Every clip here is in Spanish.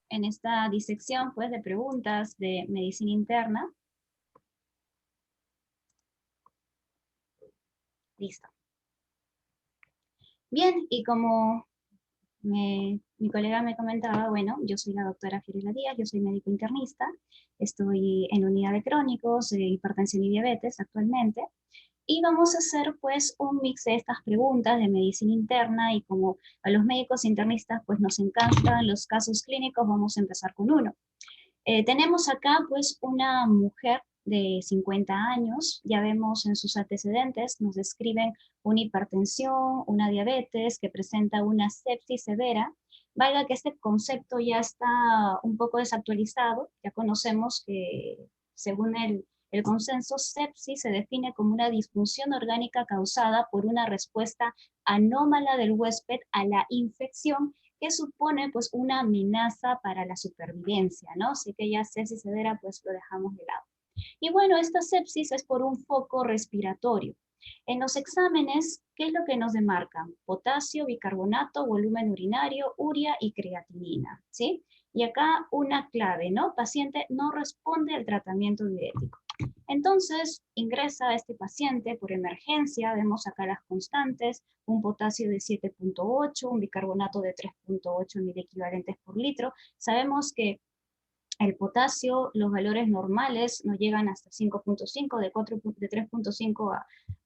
en esta disección pues, de preguntas de medicina interna. Listo. Bien, y como mi colega me comentaba, bueno, yo soy la doctora Fiorella Díaz, yo soy médico internista, estoy en unidad de crónicos, de hipertensión y diabetes actualmente, y vamos a hacer pues un mix de estas preguntas de medicina interna, y como a los médicos internistas pues nos encantan los casos clínicos, vamos a empezar con uno. Tenemos acá pues una mujer de 50 años, ya vemos en sus antecedentes, nos describen una hipertensión, una diabetes que presenta una sepsis severa. Valga que este concepto ya está un poco desactualizado, ya conocemos que según el consenso, sepsis se define como una disfunción orgánica causada por una respuesta anómala del huésped a la infección que supone pues una amenaza para la supervivencia, ¿no? Así que ya sepsis severa pues lo dejamos de lado. Y bueno, esta sepsis es por un foco respiratorio. En los exámenes, ¿qué es lo que nos demarcan? Potasio, bicarbonato, volumen urinario, urea y creatinina, ¿sí? Y acá una clave, ¿no? Paciente no responde al tratamiento diurético. Entonces, ingresa a este paciente por emergencia, vemos acá las constantes, un potasio de 7.8, un bicarbonato de 3.8 mil equivalentes por litro. Sabemos que el potasio, los valores normales no llegan hasta 5.5, de 3.5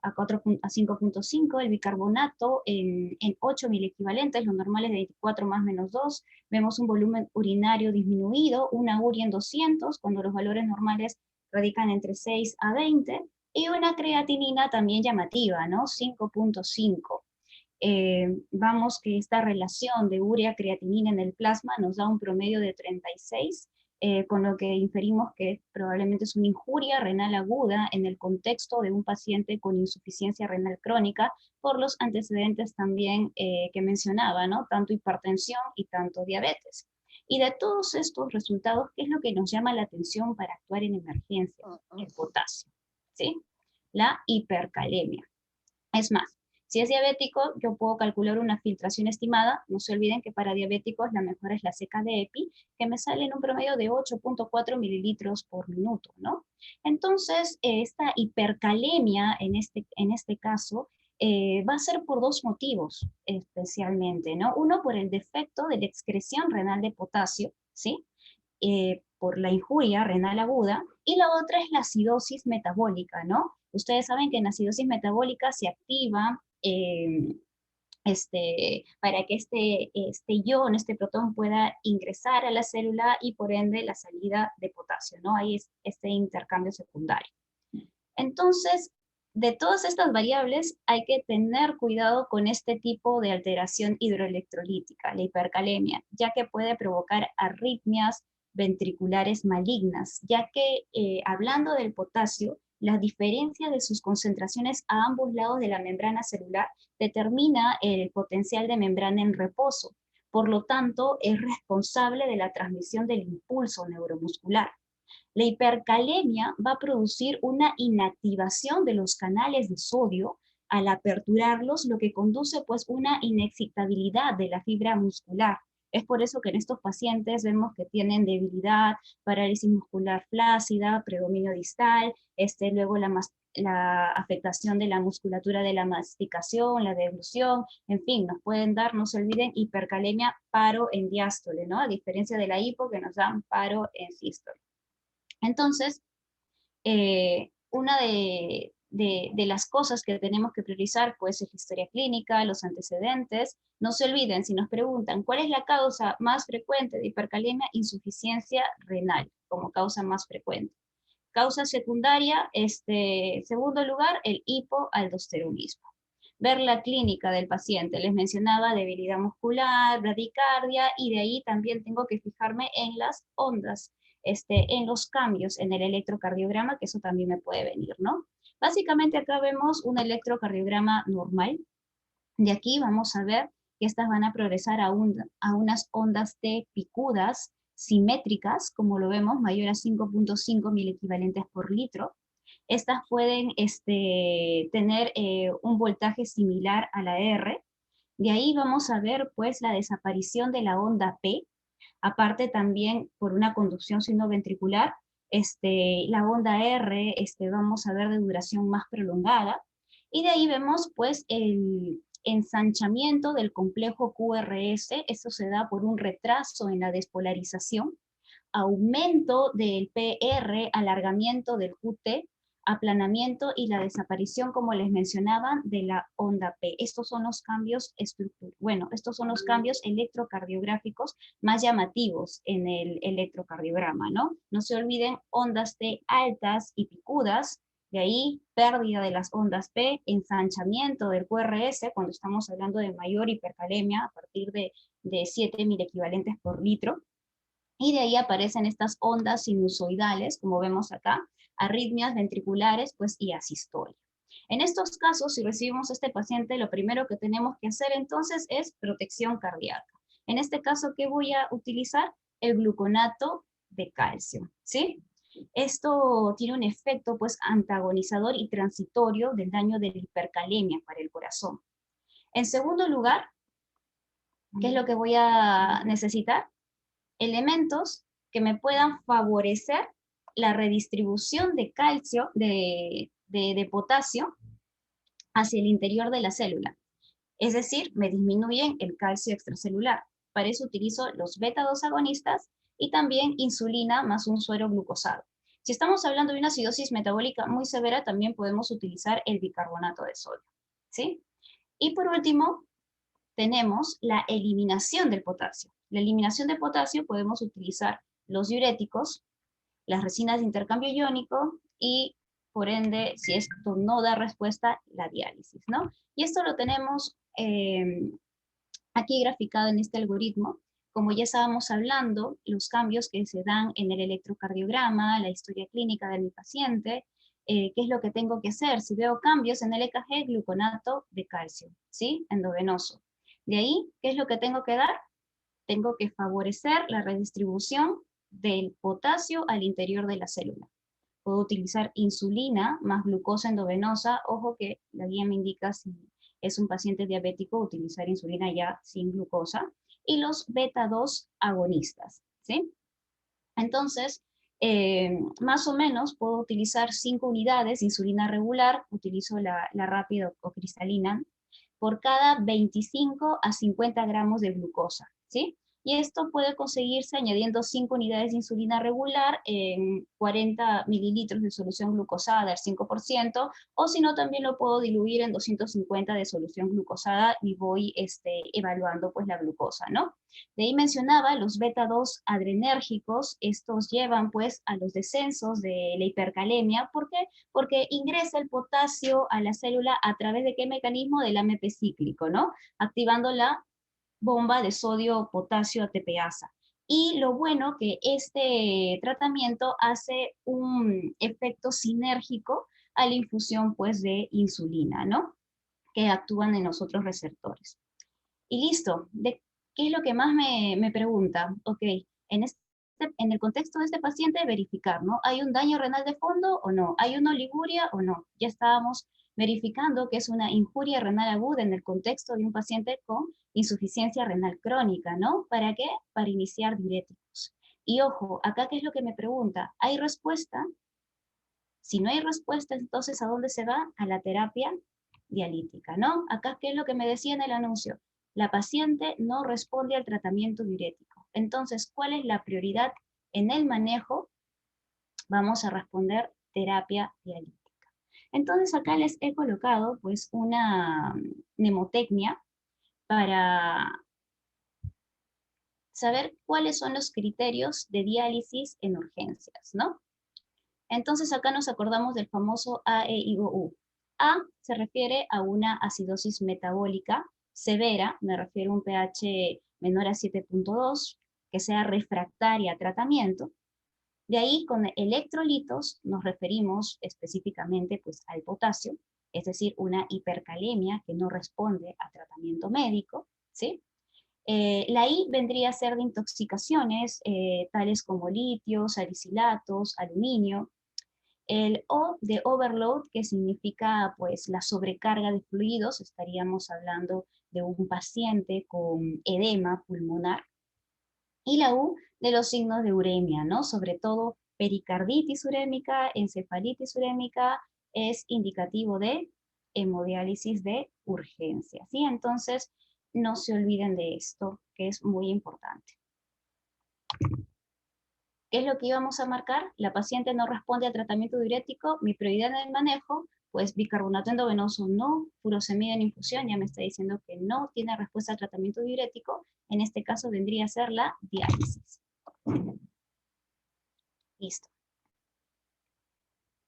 a 5.5, el bicarbonato en 8 mil equivalentes, los normales de 24 más menos 2, vemos un volumen urinario disminuido, una urea en 200, cuando los valores normales radican entre 6 a 20, y una creatinina también llamativa, ¿no? 5.5. Vamos que esta relación de urea-creatinina en el plasma nos da un promedio de 36, con lo que inferimos que probablemente es una injuria renal aguda en el contexto de un paciente con insuficiencia renal crónica, por los antecedentes también que mencionaba, ¿no? Tanto hipertensión y tanto diabetes. Y de todos estos resultados, ¿qué es lo que nos llama la atención para actuar en emergencia? El potasio, ¿sí? La hipercalemia. Es más, si es diabético, yo puedo calcular una filtración estimada. No se olviden que para diabéticos la mejor es la seca de EPI, que me sale en un promedio de 8.4 mililitros por minuto, ¿no? Entonces, esta hipercalemia en este caso va a ser por dos motivos especialmente, ¿no? Uno, por el defecto de la excreción renal de potasio, ¿sí? Por la injuria renal aguda, y la otra es la acidosis metabólica, ¿no? Ustedes saben que en acidosis metabólica se activa para que este ion, este protón pueda ingresar a la célula y por ende la salida de potasio, ¿no? Ahí es este intercambio secundario. Entonces, de todas estas variables hay que tener cuidado con este tipo de alteración hidroelectrolítica, la hipercalemia, ya que puede provocar arritmias ventriculares malignas, ya que hablando del potasio, la diferencia de sus concentraciones a ambos lados de la membrana celular determina el potencial de membrana en reposo. Por lo tanto, es responsable de la transmisión del impulso neuromuscular. La hipercalemia va a producir una inactivación de los canales de sodio al aperturarlos, lo que conduce pues una inexcitabilidad de la fibra muscular. Es por eso que en estos pacientes vemos que tienen debilidad, parálisis muscular flácida, predominio distal, luego la afectación de la musculatura de la masticación, la deglución, en fin, nos pueden dar, no se olviden, hipercalemia, paro en diástole, ¿no? A diferencia de la hipo que nos dan paro en sístole. Entonces, una de las cosas que tenemos que priorizar pues es la historia clínica, los antecedentes. No se olviden, si nos preguntan cuál es la causa más frecuente de hipercalemia, insuficiencia renal como causa más frecuente. Causa secundaria, segundo lugar, el hipoaldosteronismo. Ver la clínica del paciente, les mencionaba debilidad muscular, bradicardia, y de ahí también tengo que fijarme en las ondas, en los cambios en el electrocardiograma, que eso también me puede venir, ¿no? Básicamente acá vemos un electrocardiograma normal. De aquí vamos a ver que estas van a progresar a unas ondas T picudas, simétricas, como lo vemos, mayor a 5.5 mil equivalentes por litro. Estas pueden tener un voltaje similar a la R. De ahí vamos a ver pues la desaparición de la onda P. Aparte también por una conducción sinoventricular, la onda R vamos a ver de duración más prolongada, y de ahí vemos pues el ensanchamiento del complejo QRS. Esto se da por un retraso en la despolarización, aumento del PR, alargamiento del QT, aplanamiento y la desaparición, como les mencionaba, de la onda P. Estos son los cambios estos son los cambios electrocardiográficos más llamativos en el electrocardiograma, ¿no? No se olviden, ondas T altas y picudas, de ahí pérdida de las ondas P, ensanchamiento del QRS, cuando estamos hablando de mayor hipercalemia, a partir de 7 equivalentes por litro, y de ahí aparecen estas ondas sinusoidales, como vemos acá, arritmias ventriculares, pues, y asistolia. En estos casos, si recibimos a este paciente, lo primero que tenemos que hacer entonces es protección cardíaca. En este caso, ¿qué voy a utilizar? El gluconato de calcio, ¿sí? Esto tiene un efecto, pues, antagonizador y transitorio del daño de la hipercalemia para el corazón. En segundo lugar, ¿qué es lo que voy a necesitar? Elementos que me puedan favorecer la redistribución de calcio, de potasio hacia el interior de la célula. Es decir, me disminuyen el calcio extracelular. Para eso utilizo los beta-2 agonistas y también insulina más un suero glucosado. Si estamos hablando de una acidosis metabólica muy severa, también podemos utilizar el bicarbonato de sodio, ¿sí? Y por último, tenemos la eliminación del potasio. La eliminación de potasio podemos utilizar los diuréticos, las resinas de intercambio iónico y, por ende, si esto no da respuesta, la diálisis, ¿no? Y esto lo tenemos aquí graficado en este algoritmo. Como ya estábamos hablando, los cambios que se dan en el electrocardiograma, la historia clínica de mi paciente, qué es lo que tengo que hacer. Si veo cambios en el EKG, gluconato de calcio, ¿sí? Endovenoso. De ahí, ¿qué es lo que tengo que dar? Tengo que favorecer la redistribución del potasio al interior de la célula. Puedo utilizar insulina más glucosa endovenosa. Ojo que la guía me indica si es un paciente diabético, utilizar insulina ya sin glucosa. Y los beta-2 agonistas, ¿sí? Entonces, más o menos puedo utilizar 5 unidades de insulina regular, utilizo la rápida o cristalina, por cada 25 a 50 gramos de glucosa, ¿sí? Y esto puede conseguirse añadiendo 5 unidades de insulina regular en 40 mililitros de solución glucosada al 5%, o si no, también lo puedo diluir en 250 de solución glucosada y voy evaluando pues la glucosa, ¿no? De ahí mencionaba los beta-2 adrenérgicos. Estos llevan pues a los descensos de la hipercalemia. ¿Por qué? Porque ingresa el potasio a la célula a través de qué mecanismo, del AMP cíclico, ¿no? Activando la bomba de sodio-potasio ATPasa. Y lo bueno que este tratamiento hace un efecto sinérgico a la infusión pues de insulina, ¿no? Que actúan en los otros receptores. Y listo. ¿Qué es lo que más me pregunta? Ok, en el contexto de este paciente, verificar, ¿no? ¿Hay un daño renal de fondo o no? ¿Hay una oliguria o no? Ya estábamos verificando que es una injuria renal aguda en el contexto de un paciente con insuficiencia renal crónica, ¿no? ¿Para qué? Para iniciar diuréticos. Y ojo, acá qué es lo que me pregunta. ¿Hay respuesta? Si no hay respuesta, entonces ¿a dónde se va? A la terapia dialítica, ¿no? Acá, ¿qué es lo que me decía en el anuncio? La paciente no responde al tratamiento diurético. Entonces, ¿cuál es la prioridad en el manejo? Vamos a responder terapia dialítica. Entonces, acá les he colocado pues una mnemotecnia para saber cuáles son los criterios de diálisis en urgencias, ¿no? Entonces acá nos acordamos del famoso A, E, I, O, U. A se refiere a una acidosis metabólica severa, me refiero a un pH menor a 7.2, que sea refractaria a tratamiento. De ahí, con electrolitos, nos referimos específicamente pues, al potasio, es decir, una hipercalemia que no responde a tratamiento médico, ¿sí? La I vendría a ser de intoxicaciones, tales como litio, salicilatos, aluminio. El O de overload, que significa pues la sobrecarga de fluidos, estaríamos hablando de un paciente con edema pulmonar. Y la U de los signos de uremia, ¿no? Sobre todo pericarditis urémica, encefalitis urémica, es indicativo de hemodiálisis de urgencia, ¿sí? Entonces, no se olviden de esto, que es muy importante. ¿Qué es lo que íbamos a marcar? La paciente no responde al tratamiento diurético, mi prioridad en el manejo, pues bicarbonato endovenoso no, furosemida en infusión, ya me está diciendo que no tiene respuesta al tratamiento diurético, en este caso vendría a ser la diálisis. Listo.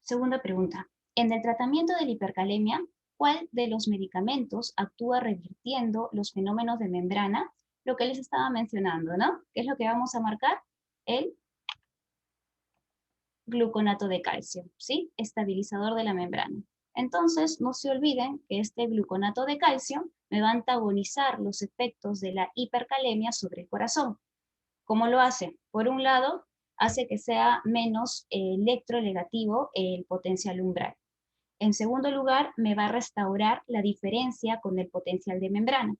Segunda pregunta. En el tratamiento de la hipercalemia, ¿cuál de los medicamentos actúa revirtiendo los fenómenos de membrana? Lo que les estaba mencionando, ¿no? ¿Qué es lo que vamos a marcar? El gluconato de calcio, ¿sí? Estabilizador de la membrana. Entonces, no se olviden que este gluconato de calcio me va a antagonizar los efectos de la hipercalemia sobre el corazón. ¿Cómo lo hace? Por un lado, hace que sea menos electrolegativo el potencial umbral. En segundo lugar, me va a restaurar la diferencia con el potencial de membrana.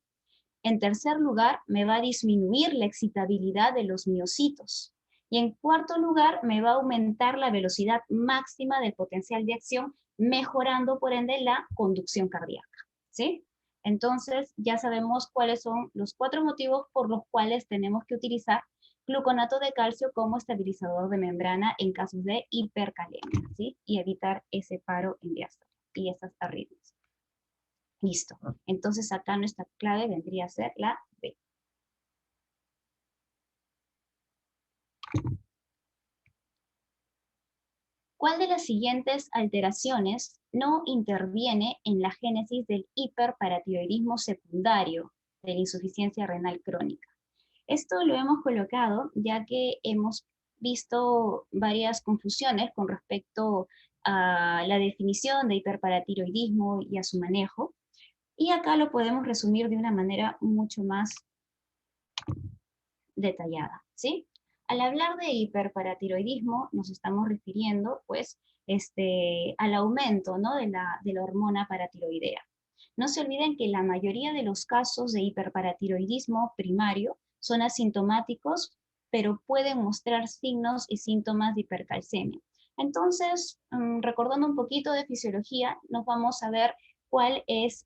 En tercer lugar, me va a disminuir la excitabilidad de los miocitos. Y en cuarto lugar, me va a aumentar la velocidad máxima del potencial de acción, mejorando por ende la conducción cardíaca. ¿Sí? Entonces, ya sabemos cuáles son los 4 motivos por los cuales tenemos que utilizar gluconato de calcio como estabilizador de membrana en casos de hipercalemia, ¿sí? Y evitar ese paro en diástole y esas arritmias. Listo. Entonces acá nuestra clave vendría a ser la B. ¿Cuál de las siguientes alteraciones no interviene en la génesis del hiperparatiroidismo secundario de la insuficiencia renal crónica? Esto lo hemos colocado ya que hemos visto varias confusiones con respecto a la definición de hiperparatiroidismo y a su manejo. Y acá lo podemos resumir de una manera mucho más detallada, ¿sí? Al hablar de hiperparatiroidismo, nos estamos refiriendo, pues, al aumento, ¿no? de la hormona paratiroidea. No se olviden que la mayoría de los casos de hiperparatiroidismo primario son asintomáticos, pero pueden mostrar signos y síntomas de hipercalcemia. Entonces, recordando un poquito de fisiología, nos vamos a ver cuál es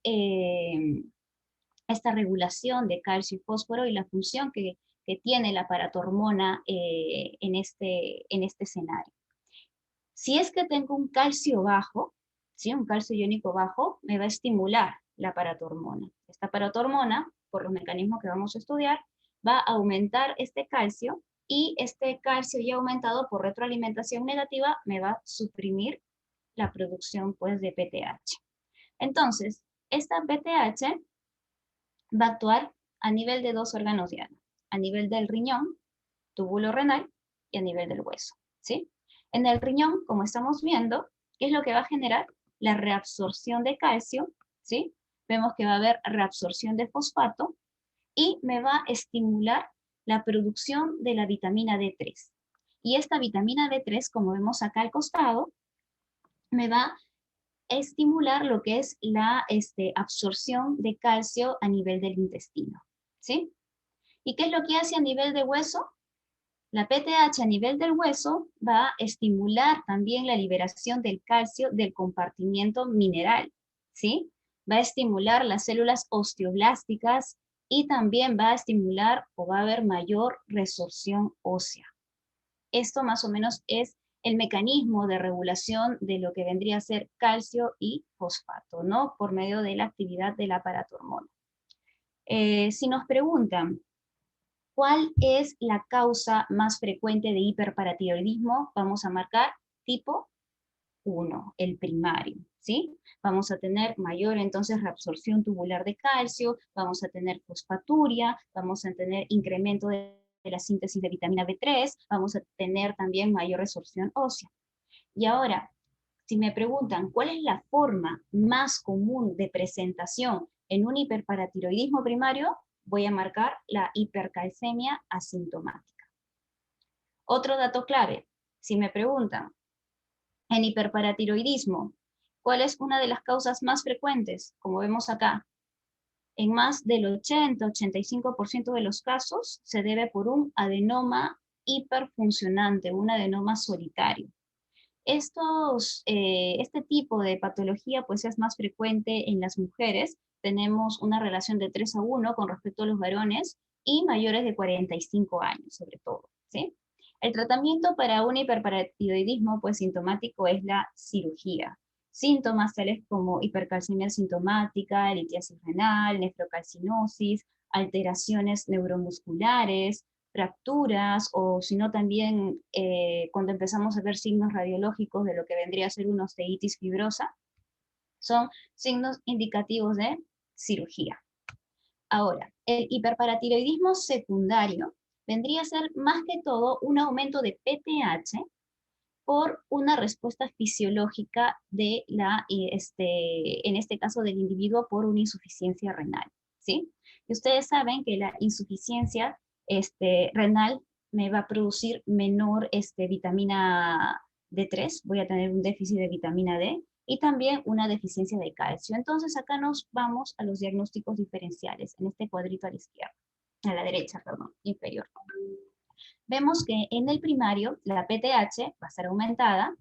esta regulación de calcio y fósforo y la función que tiene la paratormona en este escenario. Si es que tengo un calcio bajo, ¿sí? Un calcio iónico bajo, me va a estimular la paratormona. Esta paratormona, por los mecanismos que vamos a estudiar, va a aumentar este calcio y este calcio ya aumentado por retroalimentación negativa me va a suprimir la producción pues, de PTH. Entonces, esta PTH va a actuar a nivel de 2 órganos diana, a nivel del riñón, túbulo renal y a nivel del hueso, ¿sí? En el riñón, como estamos viendo, ¿qué es lo que va a generar? La reabsorción de calcio, ¿sí? Vemos que va a haber reabsorción de fosfato y me va a estimular la producción de la vitamina D3. Y esta vitamina D3, como vemos acá al costado, me va a estimular lo que es la absorción de calcio a nivel del intestino, ¿sí? ¿Y qué es lo que hace a nivel de hueso? La PTH a nivel del hueso va a estimular también la liberación del calcio del compartimiento mineral, ¿sí? Va a estimular las células osteoblásticas y también va a estimular o va a haber mayor resorción ósea. Esto más o menos es el mecanismo de regulación de lo que vendría a ser calcio y fosfato, ¿no? Por medio de la actividad del aparato hormonal. Si nos preguntan, ¿cuál es la causa más frecuente de hiperparatiroidismo? Vamos a marcar tipo 1, el primario, ¿sí? Vamos a tener mayor entonces reabsorción tubular de calcio, vamos a tener fosfaturia, vamos a tener incremento de la síntesis de vitamina B3, vamos a tener también mayor resorción ósea. Y ahora, si me preguntan cuál es la forma más común de presentación en un hiperparatiroidismo primario, voy a marcar la hipercalcemia asintomática. Otro dato clave, si me preguntan en hiperparatiroidismo, ¿cuál es una de las causas más frecuentes? Como vemos acá, En más del 80-85% de los casos se debe por un adenoma hiperfuncionante, un adenoma solitario. Este tipo de patología pues es más frecuente en las mujeres. Tenemos una relación de 3-1 con respecto a los varones y mayores de 45 años sobre todo, ¿sí? El tratamiento para un hiperparatiroidismo pues sintomático es la cirugía. Síntomas tales como hipercalcemia sintomática, litiasis renal, nefrocalcinosis, alteraciones neuromusculares, fracturas o sino también cuando empezamos a ver signos radiológicos de lo que vendría a ser una osteitis fibrosa, son signos indicativos de cirugía. Ahora, el hiperparatiroidismo secundario vendría a ser más que todo un aumento de PTH por una respuesta fisiológica en este caso del individuo por una insuficiencia renal, ¿sí? Y ustedes saben que la insuficiencia renal me va a producir menor vitamina D3, voy a tener un déficit de vitamina D y también una deficiencia de calcio. Entonces acá nos vamos a los diagnósticos diferenciales, en este cuadrito a la izquierda, a la derecha, perdón, inferior. Vemos que en el primario la PTH va a ser aumentada.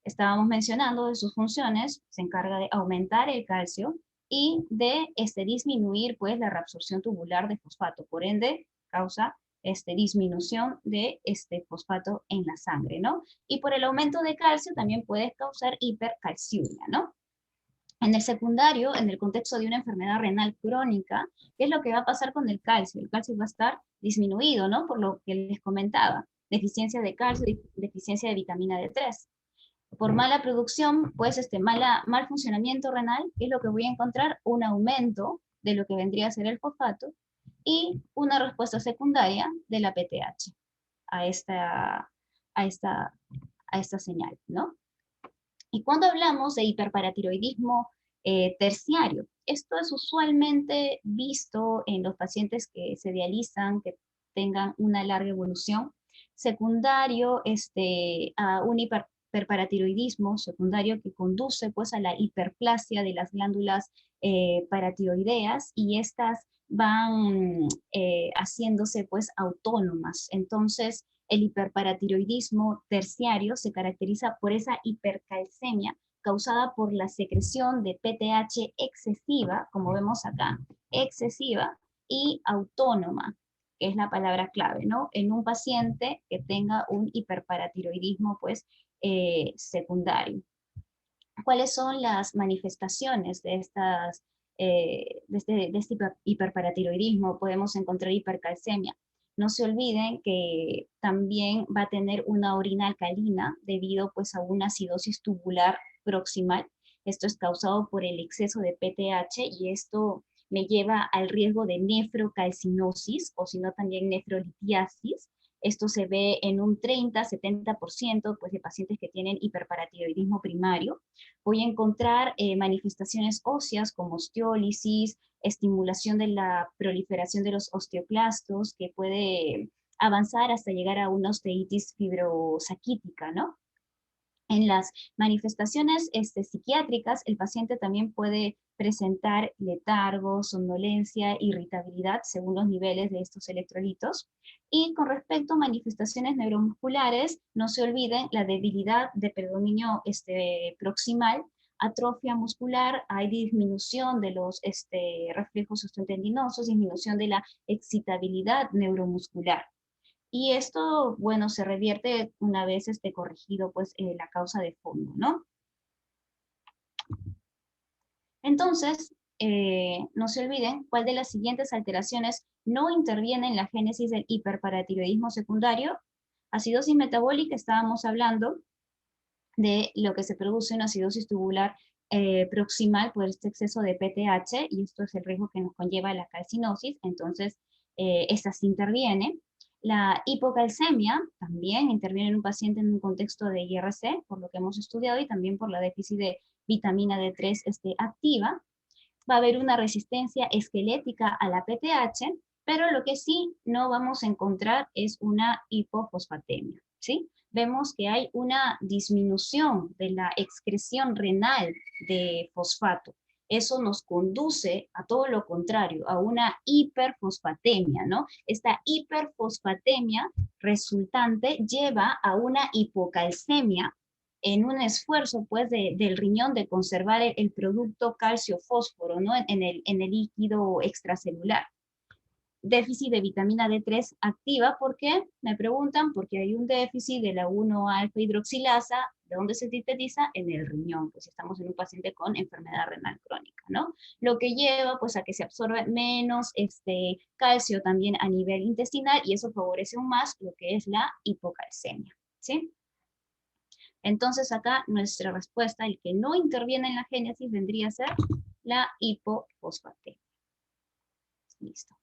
Estábamos mencionando de sus funciones, se encarga de aumentar el calcio y de disminuir pues, la reabsorción tubular de fosfato, por ende causa disminución de fosfato en la sangre, ¿no? Y por el aumento de calcio también puede causar hipercalciemia, ¿no? En el secundario, en el contexto de una enfermedad renal crónica, ¿qué es lo que va a pasar con el calcio? El calcio va a estar disminuido, ¿no? Por lo que les comentaba, deficiencia de calcio, deficiencia de vitamina D3. Por mala producción, pues mal funcionamiento renal, ¿qué es lo que voy a encontrar? Un aumento de lo que vendría a ser el fosfato y una respuesta secundaria de la PTH a a esta, a esta señal, ¿no? Y cuando hablamos de hiperparatiroidismo terciario, esto es usualmente visto en los pacientes que se dializan, que tengan una larga evolución. Secundario a un hiperparatiroidismo secundario que conduce pues a la hiperplasia de las glándulas paratiroideas y estas van haciéndose pues autónomas. Entonces, el hiperparatiroidismo terciario se caracteriza por esa hipercalcemia causada por la secreción de PTH excesiva, como vemos acá, excesiva y autónoma, que es la palabra clave, ¿no? En un paciente que tenga un hiperparatiroidismo, pues, secundario. ¿Cuáles son las manifestaciones de este hiperparatiroidismo? Podemos encontrar hipercalcemia. No se olviden que también va a tener una orina alcalina debido pues, a una acidosis tubular proximal. Esto es causado por el exceso de PTH y esto me lleva al riesgo de nefrocalcinosis o si no también nefrolitiasis. Esto se ve en un 30-70% pues, de pacientes que tienen hiperparatiroidismo primario. Voy a encontrar manifestaciones óseas como osteólisis, estimulación de la proliferación de los osteoclastos, que puede avanzar hasta llegar a una osteitis fibrosaquítica, ¿no? En las manifestaciones psiquiátricas, el paciente también puede presentar letargo, somnolencia, irritabilidad según los niveles de estos electrolitos. Y con respecto a manifestaciones neuromusculares, no se olviden la debilidad de predominio proximal, atrofia muscular, hay disminución de los reflejos osteotendinosos, disminución de la excitabilidad neuromuscular. Y esto, bueno, se revierte una vez corregido pues la causa de fondo, ¿no? Entonces, no se olviden cuál de las siguientes alteraciones no interviene en la génesis del hiperparatiroidismo secundario. Acidosis metabólica, estábamos hablando de lo que se produce una acidosis tubular proximal por este exceso de PTH, y esto es el riesgo que nos conlleva a la calcinosis, entonces esta sí interviene. La hipocalcemia también interviene en un paciente en un contexto de IRC, por lo que hemos estudiado, y también por la déficit de vitamina D3 activa. Va a haber una resistencia esquelética a la PTH, pero lo que sí no vamos a encontrar es una hipofosfatemia, ¿sí? Vemos que hay una disminución de la excreción renal de fosfato. eso nos conduce a todo lo contrario, a una hiperfosfatemia, ¿no? Esta hiperfosfatemia resultante lleva a una hipocalcemia en un esfuerzo, pues, del riñón de conservar el producto calcio-fósforo, ¿no? En el líquido extracelular. Déficit de vitamina D3 activa, ¿por qué? Me preguntan, porque hay un déficit de la 1-alfa hidroxilasa, ¿de dónde se sintetiza? En el riñón, pues estamos en un paciente con enfermedad renal crónica, ¿no? Lo que lleva, pues, a que se absorbe menos calcio también a nivel intestinal, y eso favorece aún más lo que es la hipocalcemia, ¿sí? Entonces acá nuestra respuesta, el que no interviene en la génesis, vendría a ser la hipofosfatemia. Listo.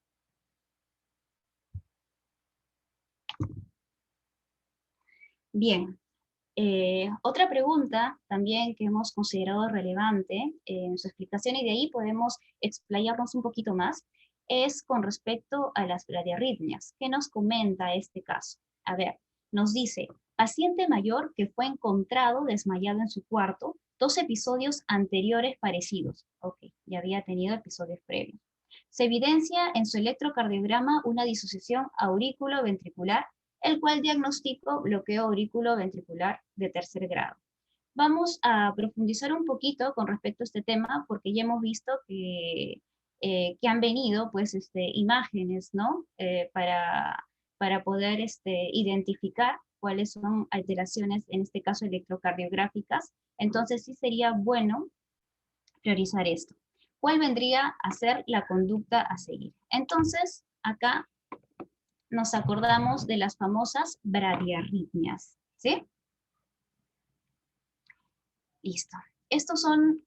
Bien, otra pregunta también que hemos considerado relevante en su explicación, y de ahí podemos explayarnos un poquito más, es con respecto a las bradiarritmias. ¿Qué nos comenta este caso? A ver, nos dice, paciente mayor que fue encontrado desmayado en su cuarto, 2 episodios anteriores parecidos. Ok, ya había tenido episodios previos. Se evidencia en su electrocardiograma una disociación aurículo-ventricular, el cual diagnosticó bloqueo aurículo-ventricular de tercer grado. Vamos a profundizar un poquito con respecto a este tema, porque ya hemos visto que han venido, pues, imágenes, ¿no? Para poder identificar cuáles son alteraciones, en este caso electrocardiográficas. Entonces sí sería bueno priorizar esto. ¿Cuál vendría a ser la conducta a seguir? Entonces, acá nos acordamos de las famosas bradiarritmias, ¿sí? Listo. Estos son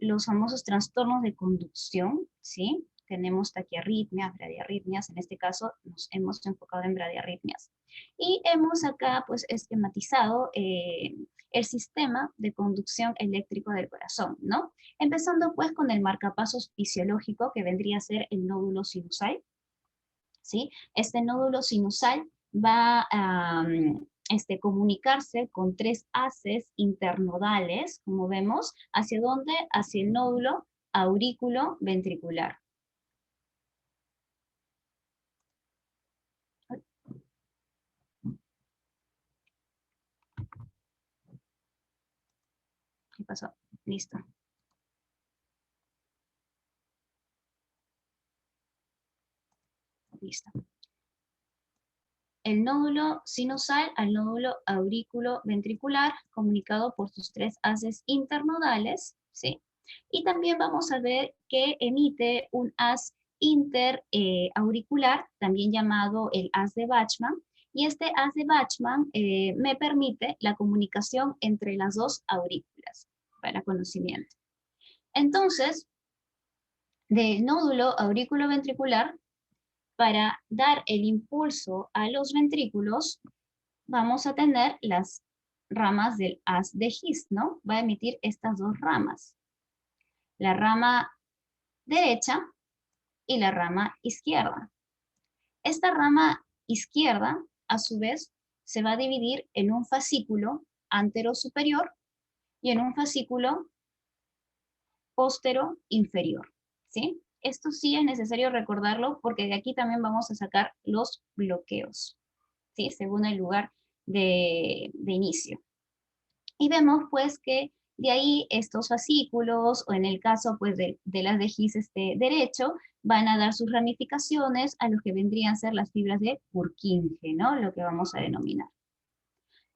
los famosos trastornos de conducción, ¿sí? Tenemos taquiarritmias, bradiarritmias, en este caso nos hemos enfocado en bradiarritmias. Y hemos acá, pues, esquematizado el sistema de conducción eléctrico del corazón, ¿no? Empezando, pues, con el marcapasos fisiológico, que vendría a ser el nódulo sinusal, ¿sí? Este nódulo sinusal va a comunicarse con 3 haces internodales, como vemos, ¿hacia dónde? Hacia el nódulo aurículo ventricular. ¿Qué pasó? Listo. Listo. El nódulo sinusal al nódulo aurículo ventricular, comunicado por sus 3 haces internodales, ¿sí? Y también vamos a ver que emite un haz interauricular, también llamado el haz de Bachmann, y este haz de Bachmann me permite la comunicación entre las 2 aurículas, para conocimiento. Entonces, del nódulo aurículo ventricular, para dar el impulso a los ventrículos, vamos a tener las ramas del haz de His, ¿no? Va a emitir estas 2 ramas. La rama derecha y la rama izquierda. Esta rama izquierda, a su vez, se va a dividir en un fascículo antero-superior y en un fascículo póstero-inferior, ¿sí? Esto sí es necesario recordarlo, porque de aquí también vamos a sacar los bloqueos, ¿sí? Según el lugar de inicio. Y vemos, pues, que de ahí estos fascículos, o en el caso, pues, de las de His derecho, van a dar sus ramificaciones a lo que vendrían a ser las fibras de Purkinje, ¿no? Lo que vamos a denominar.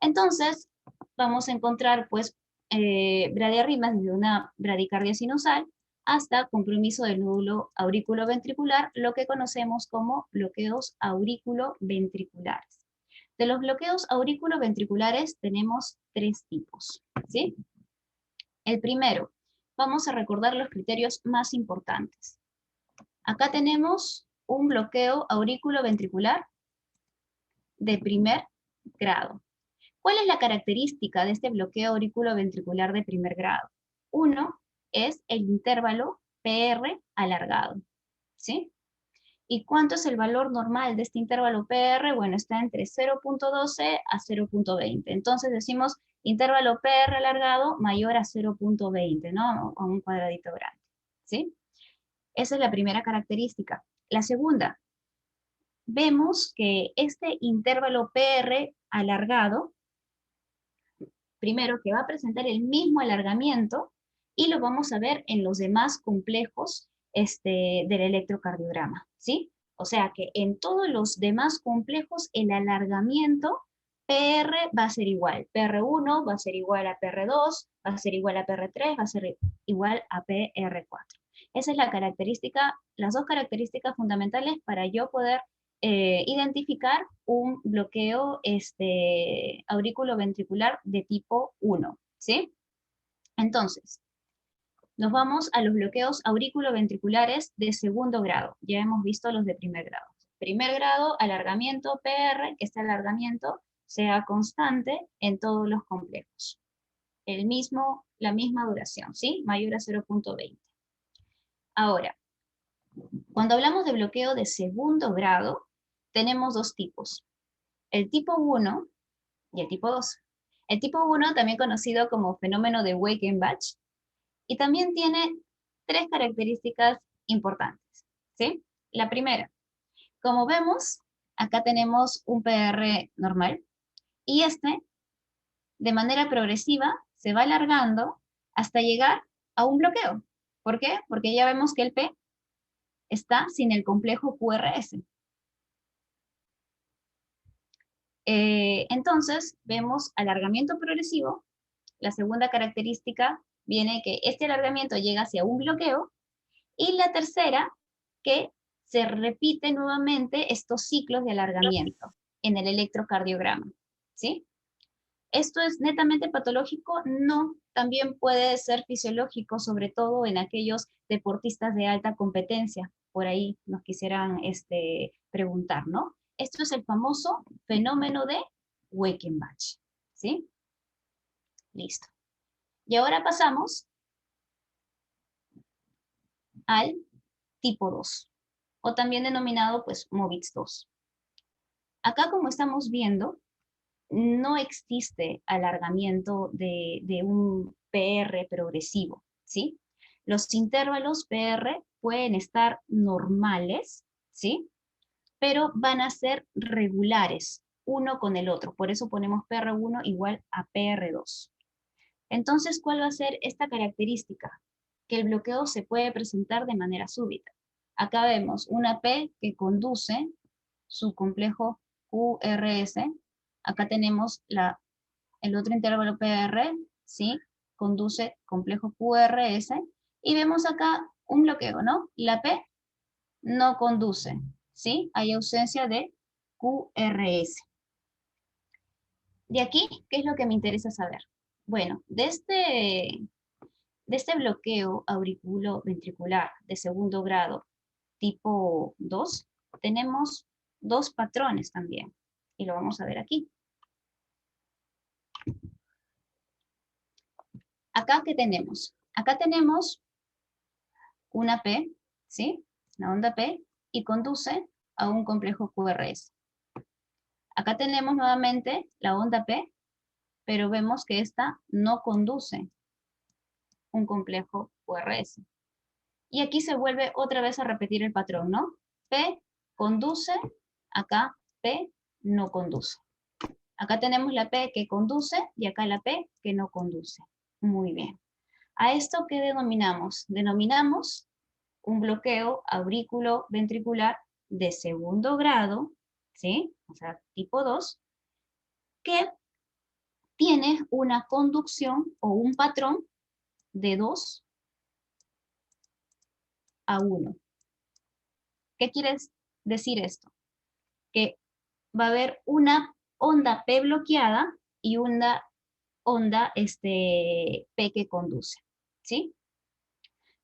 Entonces, vamos a encontrar, pues, bradiarritmias desde una bradicardia sinusal hasta compromiso del nódulo auriculoventricular, lo que conocemos como bloqueos auriculoventriculares. De los bloqueos auriculoventriculares tenemos 3 tipos, ¿sí? El primero, vamos a recordar los criterios más importantes. Acá tenemos un bloqueo auriculoventricular de primer grado. ¿Cuál es la característica de este bloqueo auriculoventricular de primer grado? Uno es el intervalo PR alargado, ¿sí? ¿Y cuánto es el valor normal de este intervalo PR? Bueno, está entre 0.12 a 0.20. Entonces decimos intervalo PR alargado mayor a 0.20, ¿no? A un cuadradito grande. ¿sí? Esa es la primera característica. La segunda, vemos que este intervalo PR alargado, primero que va a presentar el mismo alargamiento, y lo vamos a ver en los demás complejos del electrocardiograma, ¿sí? O sea que en todos los demás complejos el alargamiento PR va a ser igual. PR1 va a ser igual a PR2, va a ser igual a PR3, va a ser igual a PR4. Esa es la característica, las dos características fundamentales para yo poder identificar un bloqueo aurículo-ventricular de tipo 1, ¿sí? Entonces, nos vamos a los bloqueos aurículo-ventriculares de segundo grado. Ya hemos visto los de primer grado. Primer grado, alargamiento PR, que este alargamiento sea constante en todos los complejos. La misma duración, ¿sí? Mayor a 0.20. Ahora, cuando hablamos de bloqueo de segundo grado, tenemos dos tipos. El tipo 1 y el tipo 2. El tipo 1, también conocido como fenómeno de Weidenbach, y también tiene tres características importantes, ¿sí? La primera, como vemos, acá tenemos un PR normal, y de manera progresiva, se va alargando hasta llegar a un bloqueo. ¿Por qué? Porque ya vemos que el P está sin el complejo QRS. Entonces, vemos alargamiento progresivo. La segunda característica viene que este alargamiento llega hacia un bloqueo. Y la tercera, que se repite nuevamente estos ciclos de alargamiento en el electrocardiograma, ¿sí? ¿Esto es netamente patológico? No, también puede ser fisiológico, sobre todo en aquellos deportistas de alta competencia. Por ahí nos quisieran preguntar, ¿no? Esto es el famoso fenómeno de Weidenbach, ¿sí? Listo. Y ahora pasamos al tipo 2, o también denominado pues MOVITS 2. Acá, como estamos viendo, no existe alargamiento de un PR progresivo, ¿sí? Los intervalos PR pueden estar normales, ¿sí? Pero van a ser regulares, uno con el otro. Por eso ponemos PR1 igual a PR2. Entonces, ¿cuál va a ser esta característica? Que el bloqueo se puede presentar de manera súbita. Acá vemos una P que conduce su complejo QRS. Acá tenemos el otro intervalo PR, ¿sí? Conduce complejo QRS. Y vemos acá un bloqueo, ¿no? La P no conduce, ¿sí? Hay ausencia de QRS. De aquí, ¿qué es lo que me interesa saber? Bueno, de este bloqueo auriculoventricular de segundo grado tipo 2, tenemos dos patrones también, y lo vamos a ver aquí. Acá, ¿qué tenemos? Acá tenemos una P, ¿sí? La onda P, y conduce a un complejo QRS. Acá tenemos nuevamente la onda P, pero vemos que esta no conduce un complejo QRS. Y aquí se vuelve otra vez a repetir el patrón, ¿no? P conduce, acá P no conduce. Acá tenemos la P que conduce y acá la P que no conduce. Muy bien. ¿A esto qué denominamos? Denominamos un bloqueo aurículo-ventricular de segundo grado, ¿sí? O sea, tipo 2, que tiene una conducción o un patrón de 2 a 1. ¿Qué quiere decir esto? Que va a haber una onda P bloqueada y una onda P que conduce, ¿sí?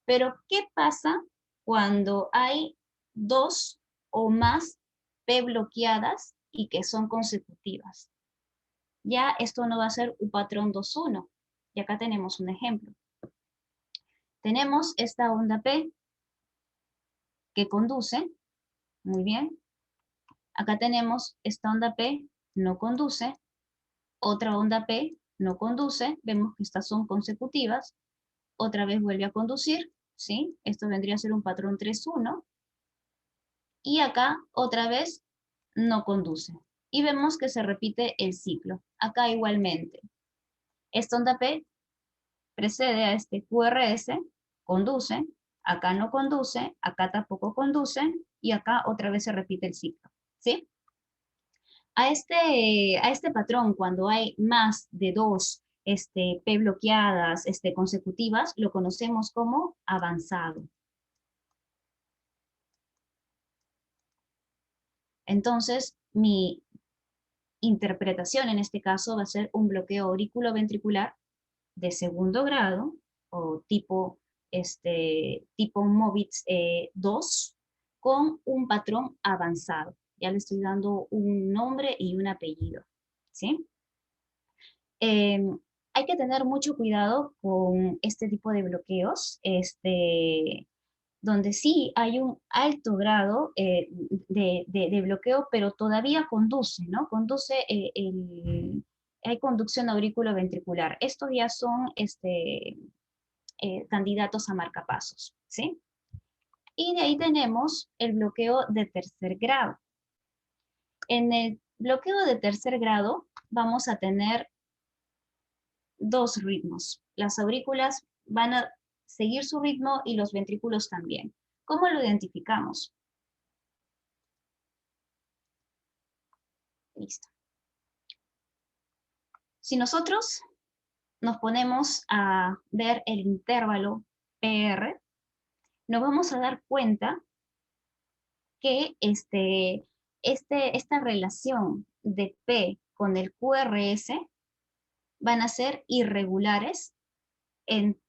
Pero, ¿qué pasa cuando hay dos o más P bloqueadas y que son consecutivas? Ya esto no va a ser un patrón 2-1. Y acá tenemos un ejemplo. Tenemos esta onda P que conduce, muy bien. Acá tenemos esta onda P, no conduce. Otra onda P no conduce, vemos que estas son consecutivas. Otra vez vuelve a conducir ¿sí? Esto vendría a ser un patrón 3-1. Y acá, otra vez, no conduce. Y vemos que se repite el ciclo. Acá igualmente. Esta onda P precede a este QRS, conduce, acá no conduce, acá tampoco conduce, y acá otra vez se repite el ciclo, ¿sí? A este patrón, cuando hay más de dos P bloqueadas consecutivas, lo conocemos como avanzado. Entonces, mi interpretación en este caso va a ser un bloqueo auriculoventricular de segundo grado o tipo MOVITS 2 con un patrón avanzado. Ya le estoy dando un nombre y un apellido, ¿sí? Hay que tener mucho cuidado con este tipo de bloqueos, donde sí hay un alto grado de bloqueo, pero todavía conduce, ¿no? Hay conducción auriculoventricular. Estos ya son candidatos a marcapasos, ¿sí? Y de ahí tenemos el bloqueo de tercer grado. En el bloqueo de tercer grado vamos a tener dos ritmos. Las aurículas van a seguir su ritmo y los ventrículos también. ¿Cómo lo identificamos? Listo. Si nosotros nos ponemos a ver el intervalo PR, nos vamos a dar cuenta que esta relación de P con el QRS van a ser irregulares en,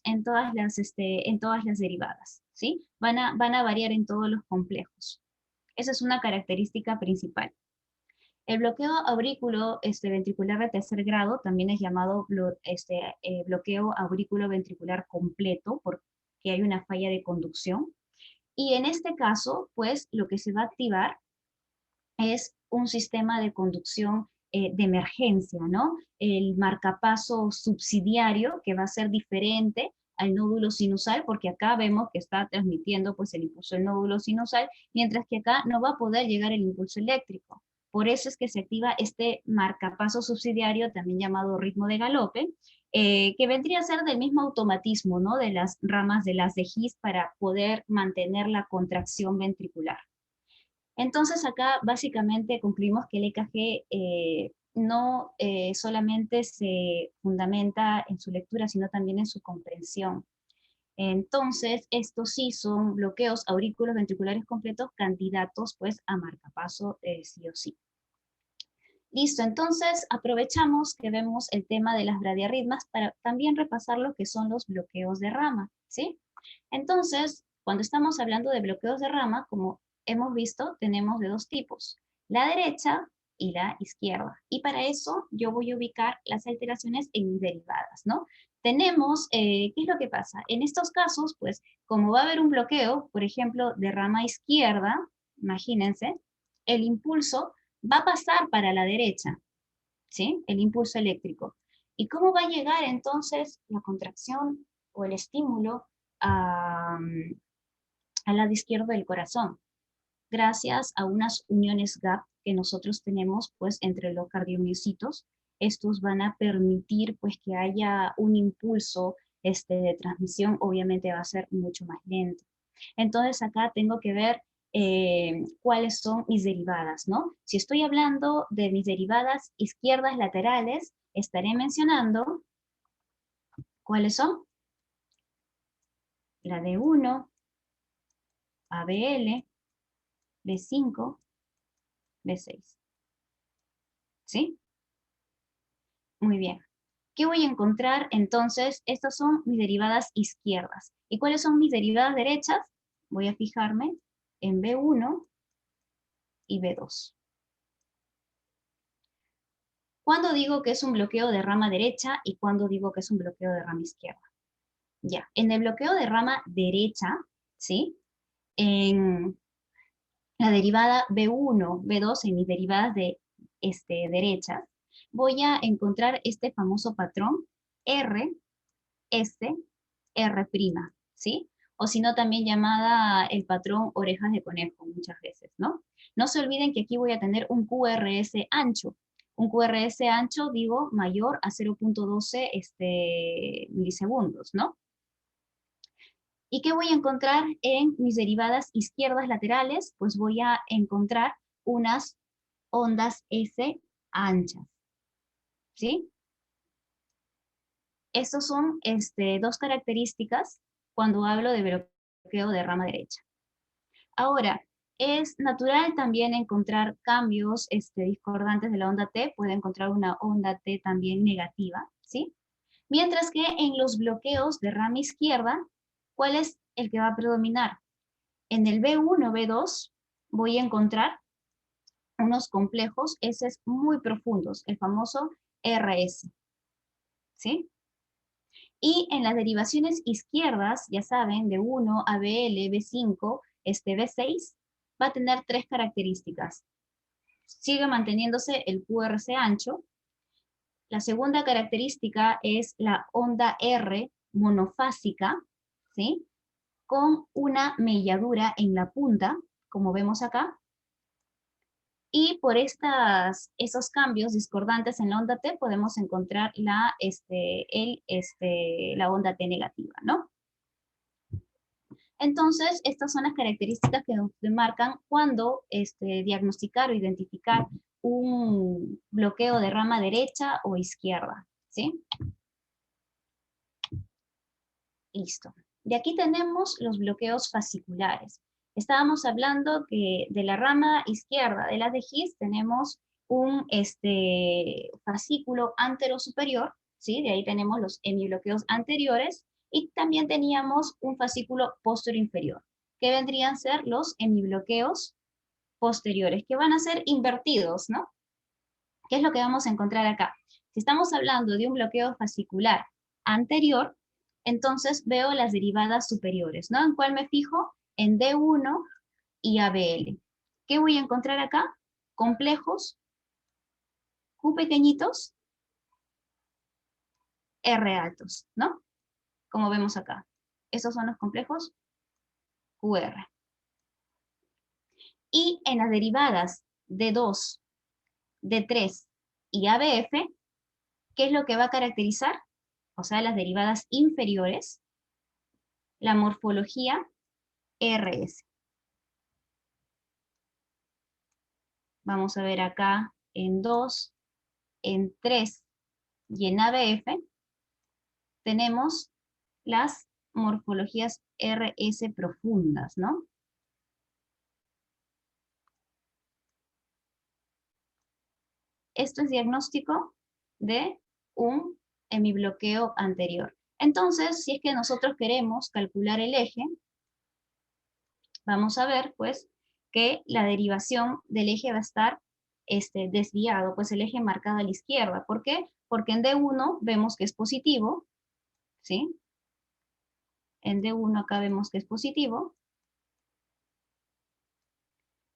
en todas las derivadas, ¿sí? Van a variar en todos los complejos. Esa es una característica principal. El bloqueo aurículo ventricular de tercer grado también es llamado bloqueo aurículo ventricular completo porque hay una falla de conducción. Y en este caso, pues lo que se va a activar es un sistema de conducción de emergencia, ¿no? El marcapaso subsidiario, que va a ser diferente al nódulo sinusal, porque acá vemos que está transmitiendo pues, el impulso del nódulo sinusal, mientras que acá no va a poder llegar el impulso eléctrico. Por eso es que se activa este marcapaso subsidiario, también llamado ritmo de galope, que vendría a ser del mismo automatismo, ¿no? De las ramas de las de His para poder mantener la contracción ventricular. Entonces acá básicamente concluimos que el EKG no solamente se fundamenta en su lectura, sino también en su comprensión. Entonces, estos sí son bloqueos aurículos ventriculares completos candidatos pues a marcapaso sí o sí. Listo, entonces aprovechamos que vemos el tema de las bradiarritmas para también repasar lo que son los bloqueos de rama, ¿sí? Entonces, cuando estamos hablando de bloqueos de rama, como hemos visto, tenemos de dos tipos, la derecha y la izquierda. Y para eso yo voy a ubicar las alteraciones en mis derivadas, ¿no? Tenemos, ¿qué es lo que pasa? En estos casos, pues, como va a haber un bloqueo, por ejemplo, de rama izquierda, imagínense, el impulso va a pasar para la derecha, ¿sí? El impulso eléctrico. ¿Y cómo va a llegar entonces la contracción o el estímulo al lado izquierdo del corazón? Gracias a unas uniones gap que nosotros tenemos pues entre los cardiomiocitos. Estos van a permitir pues que haya un impulso de transmisión, obviamente va a ser mucho más lento. Entonces acá tengo que ver cuáles son mis derivadas, ¿no? Si estoy hablando de mis derivadas izquierdas laterales, estaré mencionando cuáles son la D1, ABL, B5, B6. ¿Sí? Muy bien. ¿Qué voy a encontrar entonces? Estas son mis derivadas izquierdas. ¿Y cuáles son mis derivadas derechas? Voy a fijarme en B1 y B2. ¿Cuándo digo que es un bloqueo de rama derecha y cuándo digo que es un bloqueo de rama izquierda? Ya, en el bloqueo de rama derecha, ¿sí? En la derivada B1, B2, en mis derivadas de derechas, voy a encontrar este famoso patrón R, S, R', ¿sí? O si no, también llamada el patrón orejas de conejo muchas veces, ¿no? No se olviden que aquí voy a tener un QRS ancho. Un QRS ancho, digo, mayor a 0.12 milisegundos, ¿no? ¿Y qué voy a encontrar en mis derivadas izquierdas laterales? Pues voy a encontrar unas ondas S anchas, ¿sí? Estas son dos características cuando hablo de bloqueo de rama derecha. Ahora, es natural también encontrar cambios discordantes de la onda T, puede encontrar una onda T también negativa, ¿sí? Mientras que en los bloqueos de rama izquierda, ¿cuál es el que va a predominar? En el B1, B2, voy a encontrar unos complejos S muy profundos, el famoso RS, ¿sí? Y en las derivaciones izquierdas, ya saben, de 1 a BL, B5, B6, va a tener tres características. Sigue manteniéndose el QRC ancho. La segunda característica es la onda R monofásica, ¿sí? Con una melladura en la punta, como vemos acá. Y por esos cambios discordantes en la onda T podemos encontrar la onda T negativa, ¿no? Entonces, estas son las características que nos demarcan cuando diagnosticar o identificar un bloqueo de rama derecha o izquierda, ¿sí? Listo. De aquí tenemos los bloqueos fasciculares. Estábamos hablando que de la rama izquierda de la de His tenemos un fascículo antero-superior, ¿sí? De ahí tenemos los hemibloqueos anteriores, y también teníamos un fascículo posterior-inferior, que vendrían a ser los hemibloqueos posteriores, que van a ser invertidos, ¿no? ¿Qué es lo que vamos a encontrar acá? Si estamos hablando de un bloqueo fascicular anterior, entonces veo las derivadas superiores, ¿no? ¿En cuál me fijo? En D1 y ABL. ¿Qué voy a encontrar acá? Complejos, Q pequeñitos, R altos, ¿no? Como vemos acá. Esos son los complejos QR. Y en las derivadas D2, D3 y ABF, ¿qué es lo que va a caracterizar? O sea, las derivadas inferiores, la morfología RS. Vamos a ver acá en 2, en 3 y en ABF tenemos las morfologías RS profundas, ¿no? Esto es diagnóstico de un hemibloqueo anterior. Entonces, si es que nosotros queremos calcular el eje, vamos a ver, pues, que la derivación del eje va a estar desviado, pues el eje marcado a la izquierda. ¿Por qué? Porque en D1 vemos que es positivo, ¿sí? En D1 acá vemos que es positivo.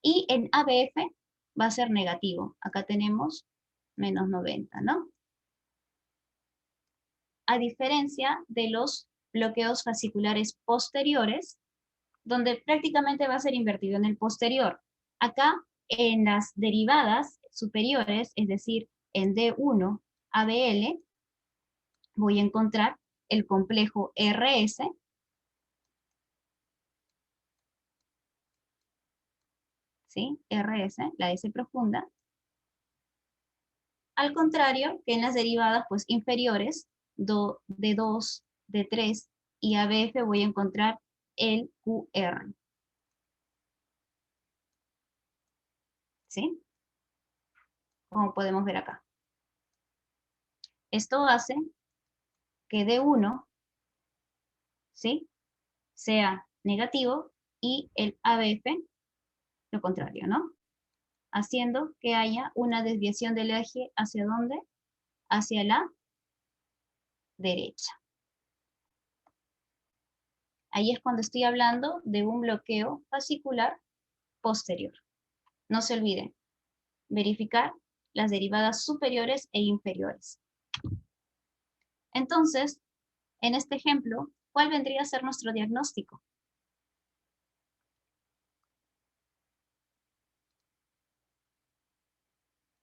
Y en ABF va a ser negativo. Acá tenemos menos 90, ¿no? A diferencia de los bloqueos fasciculares posteriores, donde prácticamente va a ser invertido en el posterior. Acá, en las derivadas superiores, es decir, en D1 ABL, voy a encontrar el complejo RS, ¿sí? RS, la S profunda. Al contrario que en las derivadas pues, inferiores, D2, D3 y ABF, voy a encontrar el QR. ¿Sí? Como podemos ver acá. Esto hace que D1, ¿sí?, sea negativo y el ABF lo contrario, ¿no? Haciendo que haya una desviación del eje ¿hacia dónde? Hacia la derecha. Ahí es cuando estoy hablando de un bloqueo fascicular posterior. No se olviden, verificar las derivadas superiores e inferiores. Entonces, en este ejemplo, ¿Cuál vendría a ser nuestro diagnóstico?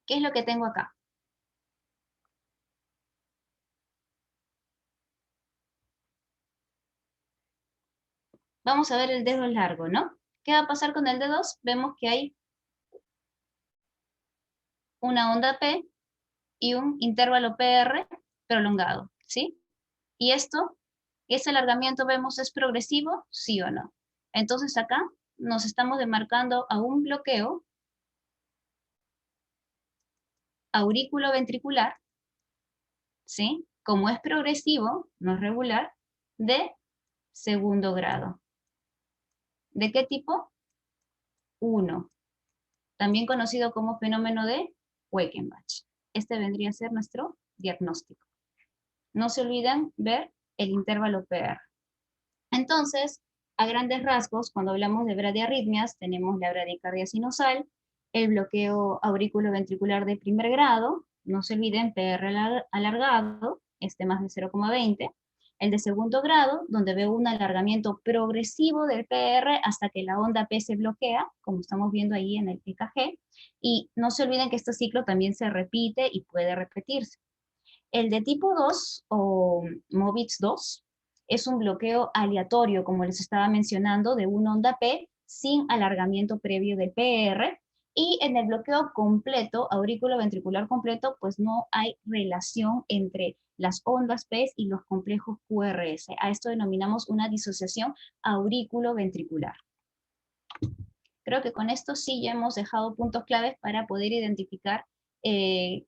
¿Qué es lo que tengo acá? Vamos a ver el dedo largo, ¿no? ¿Qué va a pasar con el dedo 2? Vemos que hay una onda P y un intervalo PR prolongado, ¿sí? Y esto, ese alargamiento vemos es progresivo, sí o no. Entonces acá nos estamos demarcando a un bloqueo aurículo-ventricular, ¿sí? Como es progresivo, no es regular, de segundo grado. ¿De qué tipo? 1, también conocido como fenómeno de Queckenbach. Este vendría a ser nuestro diagnóstico. No se olviden ver el intervalo PR. Entonces, a grandes rasgos, cuando hablamos de bradiarritmias, tenemos la bradicardia sinusal, el bloqueo auriculoventricular de primer grado, no se olviden PR alargado, más de 0,20, el de segundo grado, donde veo un alargamiento progresivo del PR hasta que la onda P se bloquea, como estamos viendo ahí en el EKG, y no se olviden que este ciclo también se repite y puede repetirse. El de tipo 2 o MOVIX 2 es un bloqueo aleatorio, como les estaba mencionando, de una onda P sin alargamiento previo del PR. Y en el bloqueo completo, aurículo-ventricular completo, pues no hay relación entre las ondas P y los complejos QRS. A esto denominamos una disociación aurículo-ventricular. Creo que con esto sí ya hemos dejado puntos claves para poder identificar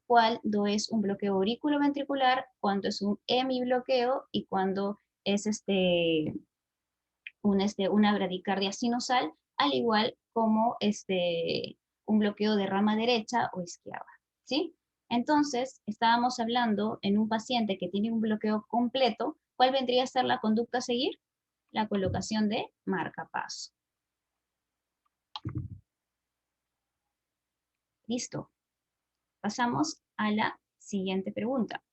cuándo es un bloqueo aurículo-ventricular, cuándo es un hemibloqueo y cuándo es una bradicardia sinusal, al igual como un bloqueo de rama derecha o izquierda, ¿sí? Entonces, estábamos hablando en un paciente que tiene un bloqueo completo, ¿cuál vendría a ser la conducta a seguir? La colocación de marcapaso. Listo. Pasamos a la siguiente pregunta.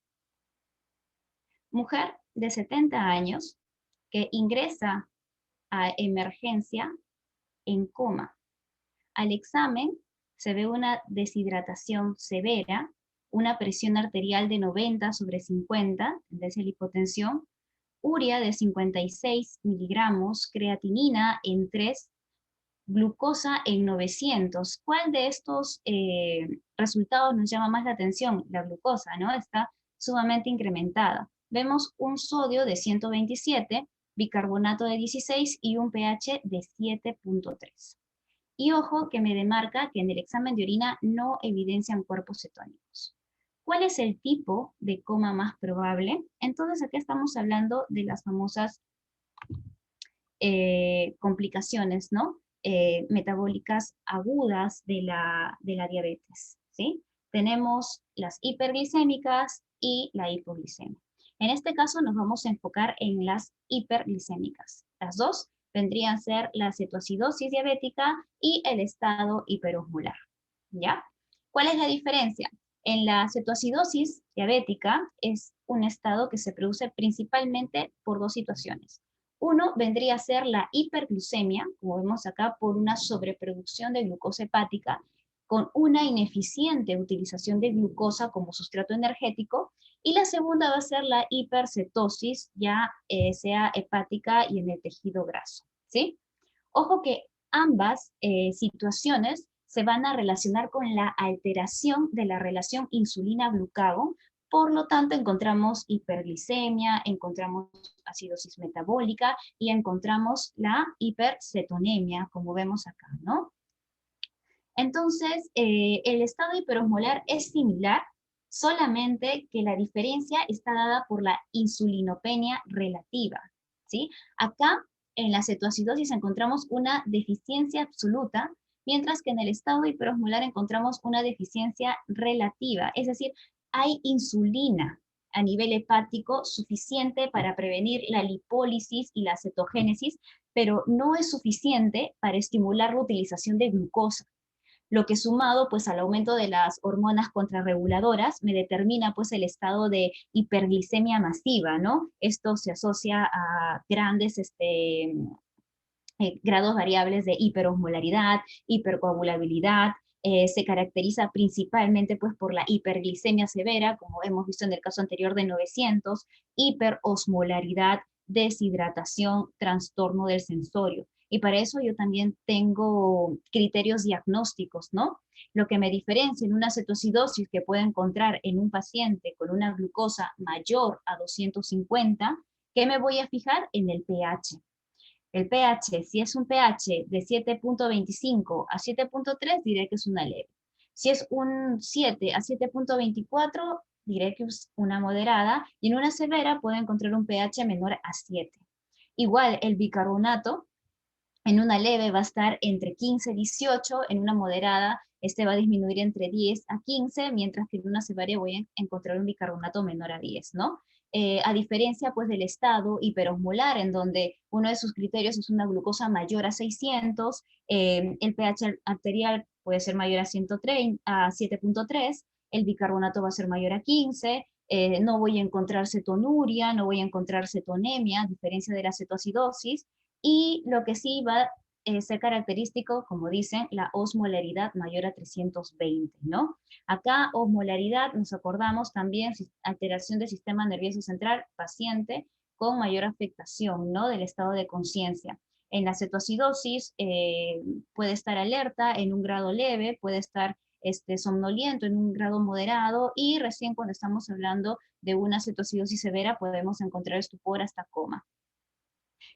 Mujer de 70 años que ingresa a emergencia en coma. Al examen se ve una deshidratación severa, una presión arterial de 90/50, tendencia a la hipotensión, urea de 56 miligramos, creatinina en 3, glucosa en 900. ¿Cuál de estos resultados nos llama más la atención? La glucosa, ¿no? Está sumamente incrementada. Vemos un sodio de 127, bicarbonato de 16 y un pH de 7,3. Y ojo que me demarca que en el examen de orina no evidencian cuerpos cetónicos. ¿Cuál es el tipo de coma más probable? Entonces aquí estamos hablando de las famosas complicaciones, ¿no? Metabólicas agudas de la diabetes, ¿sí? Tenemos las hiperglicémicas y la hipoglicemia. En este caso nos vamos a enfocar en las hiperglicémicas. Las dos vendrían a ser la cetoacidosis diabética y el estado hiperosmolar, ¿ya? ¿Cuál es la diferencia? En la cetoacidosis diabética es un estado que se produce principalmente por dos situaciones. Uno vendría a ser la hiperglucemia, como vemos acá, por una sobreproducción de glucosa hepática, con una ineficiente utilización de glucosa como sustrato energético, y la segunda va a ser la hipercetosis, ya sea hepática y en el tejido graso, ¿sí? Ojo que ambas situaciones se van a relacionar con la alteración de la relación insulina-glucagón. Por lo tanto, encontramos hiperglicemia, encontramos acidosis metabólica y encontramos la hipercetonemia, como vemos acá, ¿no? Entonces, el estado hiperosmolar es similar, solamente que la diferencia está dada por la insulinopenia relativa, ¿sí? Acá, en la cetoacidosis encontramos una deficiencia absoluta, mientras que en el estado hiperosmolar encontramos una deficiencia relativa, es decir, hay insulina a nivel hepático suficiente para prevenir la lipólisis y la cetogénesis, pero no es suficiente para estimular la utilización de glucosa. lo que sumado pues al aumento de las hormonas contrarreguladoras me determina pues el estado de hiperglicemia masiva, ¿no? Esto se asocia a grandes grados variables de hiperosmolaridad, hipercoagulabilidad. Se caracteriza principalmente pues, por la hiperglicemia severa, como hemos visto en el caso anterior de 900, hiperosmolaridad, deshidratación, trastorno del sensorio. Y para eso yo también tengo criterios diagnósticos, ¿no? Lo que me diferencia en una cetoacidosis que puedo encontrar en un paciente con una glucosa mayor a 250, ¿qué me voy a fijar? En el pH. El pH, si es un pH de 7.25 a 7.3, diré que es una leve. Si es un 7 a 7.24, diré que es una moderada. Y en una severa puedo encontrar un pH menor a 7. Igual, el bicarbonato en una leve va a estar entre 15 y 18, en una moderada este va a disminuir entre 10 a 15, mientras que en una severa voy a encontrar un bicarbonato menor a 10, ¿no? A diferencia pues del estado hiperosmolar, en donde uno de sus criterios es una glucosa mayor a 600, el pH arterial puede ser mayor a 130, a 7.3, el bicarbonato va a ser mayor a 15, no voy a encontrar cetonuria, no voy a encontrar cetonemia, a diferencia de la cetoacidosis, y lo que sí va a ser característico, como dicen, la osmolaridad mayor a 320, ¿no? Acá, osmolaridad, nos acordamos también, alteración del sistema nervioso central, paciente con mayor afectación, ¿no? Del estado de conciencia. En la cetoacidosis puede estar alerta en un grado leve, puede estar somnoliento en un grado moderado, y recién cuando estamos hablando de una cetoacidosis severa podemos encontrar estupor hasta coma.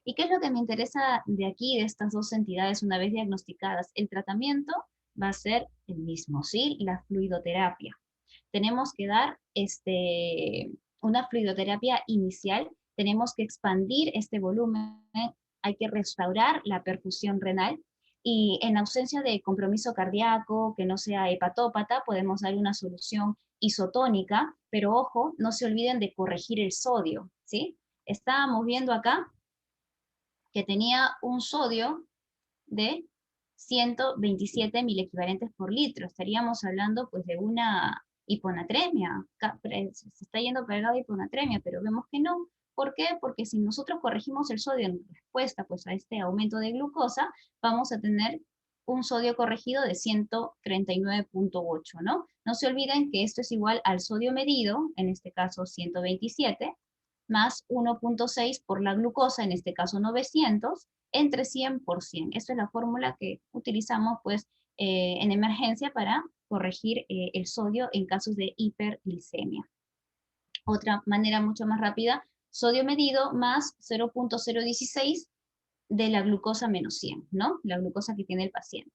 ¿Y qué es lo que me interesa de aquí, de estas dos entidades una vez diagnosticadas? El tratamiento va a ser el mismo, ¿sí? La fluidoterapia. Tenemos que dar una fluidoterapia inicial, tenemos que expandir este volumen, hay que restaurar la perfusión renal, y en ausencia de compromiso cardíaco, que no sea hepatópata, podemos dar una solución isotónica, pero ojo, no se olviden de corregir el sodio, ¿sí? Estábamos viendo acá que tenía un sodio de 127 milequivalentes por litro. Estaríamos hablando pues de una hiponatremia, se está yendo para el lado de hiponatremia, pero vemos que no. ¿Por qué? Porque si nosotros corregimos el sodio en respuesta pues a este aumento de glucosa, vamos a tener un sodio corregido de 139.8, ¿no? No se olviden que esto es igual al sodio medido, en este caso 127, más 1.6 por la glucosa, en este caso 900, entre 100 por 100. Esta es la fórmula que utilizamos pues en emergencia para corregir el sodio en casos de hiperglicemia. Otra manera mucho más rápida, sodio medido más 0.016 de la glucosa menos 100, ¿no? La glucosa que tiene el paciente.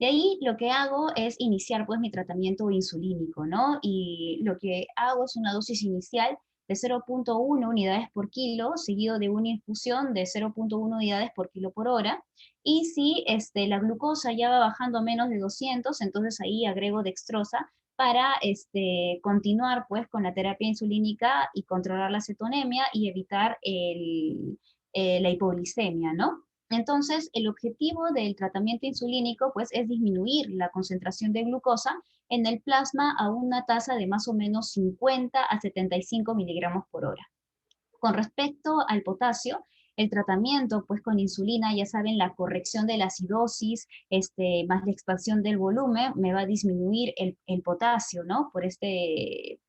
De ahí lo que hago es iniciar pues mi tratamiento insulínico, ¿no? Y lo que hago es una dosis inicial de 0.1 unidades por kilo, seguido de una infusión de 0.1 unidades por kilo por hora. Y si la glucosa ya va bajando a menos de 200, entonces ahí agrego dextrosa para continuar pues con la terapia insulínica y controlar la cetonemia y evitar la hipoglicemia, ¿no? Entonces, el objetivo del tratamiento insulínico pues, es disminuir la concentración de glucosa en el plasma a una tasa de más o menos 50 a 75 miligramos por hora. Con respecto al potasio, el tratamiento pues con insulina, ya saben, la corrección de la acidosis, más la expansión del volumen, me va a disminuir el potasio, ¿no? Por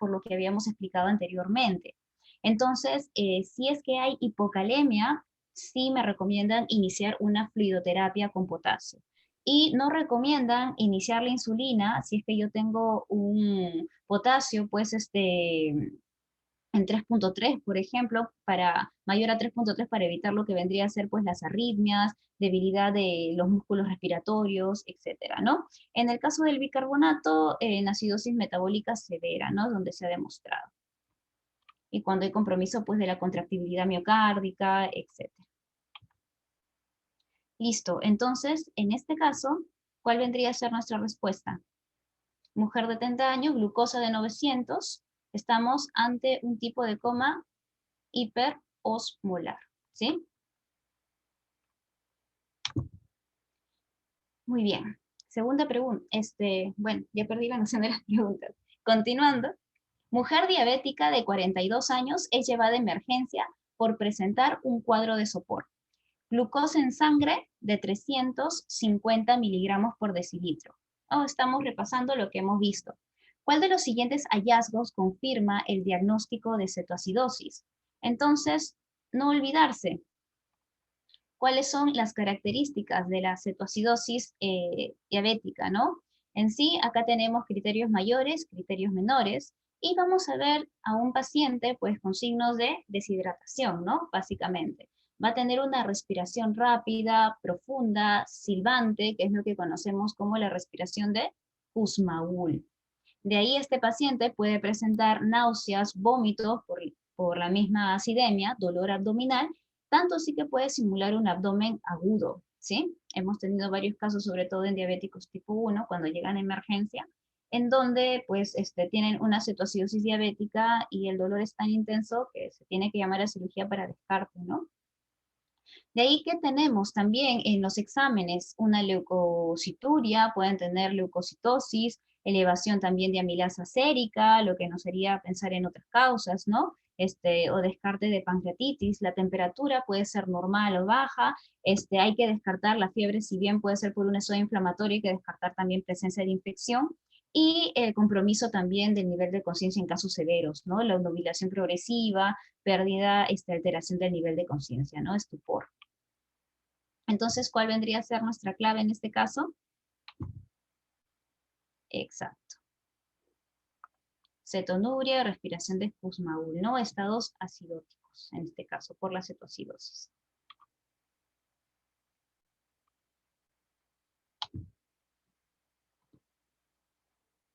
lo que habíamos explicado anteriormente. Entonces, si es que hay hipocalemia, sí me recomiendan iniciar una fluidoterapia con potasio. Y no recomiendan iniciar la insulina si es que yo tengo un potasio, pues en 3.3, por ejemplo, para mayor a 3.3 para evitar lo que vendría a ser pues las arritmias, debilidad de los músculos respiratorios, etcétera, ¿no? En el caso del bicarbonato, en acidosis metabólica severa, ¿no? Donde se ha demostrado. Y cuando hay compromiso pues de la contractibilidad miocárdica, etcétera. Listo, entonces, en este caso, ¿cuál vendría a ser nuestra respuesta? Mujer de 30 años, glucosa de 900, estamos ante un tipo de coma hiperosmolar, ¿sí? Muy bien. Segunda pregunta, bueno, ya perdí la noción de las preguntas. Continuando, mujer diabética de 42 años es llevada a emergencia por presentar un cuadro de sopor. Glucosa en sangre de 350 miligramos por decilitro. Estamos repasando lo que hemos visto. ¿Cuál de los siguientes hallazgos confirma el diagnóstico de cetoacidosis? Entonces, no olvidarse, ¿cuáles son las características de la cetoacidosis diabética, ¿no? En sí, acá tenemos criterios mayores, criterios menores, y vamos a ver a un paciente pues con signos de deshidratación, ¿no? Básicamente. Va a tener una respiración rápida, profunda, silbante, que es lo que conocemos como la respiración de Kussmaul. De ahí este paciente puede presentar náuseas, vómitos por la misma acidemia, dolor abdominal, tanto sí que puede simular un abdomen agudo, ¿sí? Hemos tenido varios casos, sobre todo en diabéticos tipo 1, cuando llegan a emergencia, en donde pues tienen una cetoacidosis diabética y el dolor es tan intenso que se tiene que llamar a cirugía para descarte, ¿no? De ahí que tenemos también en los exámenes una leucocituria, pueden tener leucocitosis, elevación también de amilasa sérica, lo que nos sería pensar en otras causas, ¿no? O descarte de pancreatitis, la temperatura puede ser normal o baja, hay que descartar la fiebre, si bien puede ser por un episodio inflamatorio, hay que descartar también presencia de infección, y el compromiso también del nivel de conciencia en casos severos, ¿no? La obnubilación progresiva, pérdida, alteración del nivel de conciencia, ¿no? Estupor. Entonces, ¿cuál vendría a ser nuestra clave en este caso? Exacto. Cetonuria, respiración de Kussmaul, ¿no? Estados acidóticos, en este caso, por la cetoacidosis.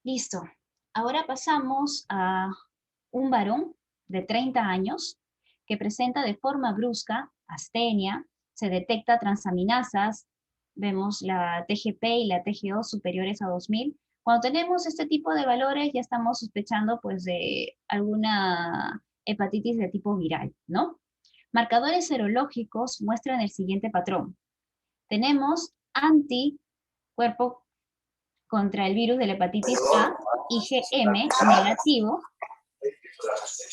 Listo. Ahora pasamos a un varón de 30 años que presenta de forma brusca astenia, se detecta transaminasas, vemos la TGP y la TGO superiores a 2000. Cuando tenemos este tipo de valores ya estamos sospechando pues de alguna hepatitis de tipo viral, ¿no? Marcadores serológicos muestran el siguiente patrón. Tenemos anticuerpo contra el virus de la hepatitis A, IgM negativo,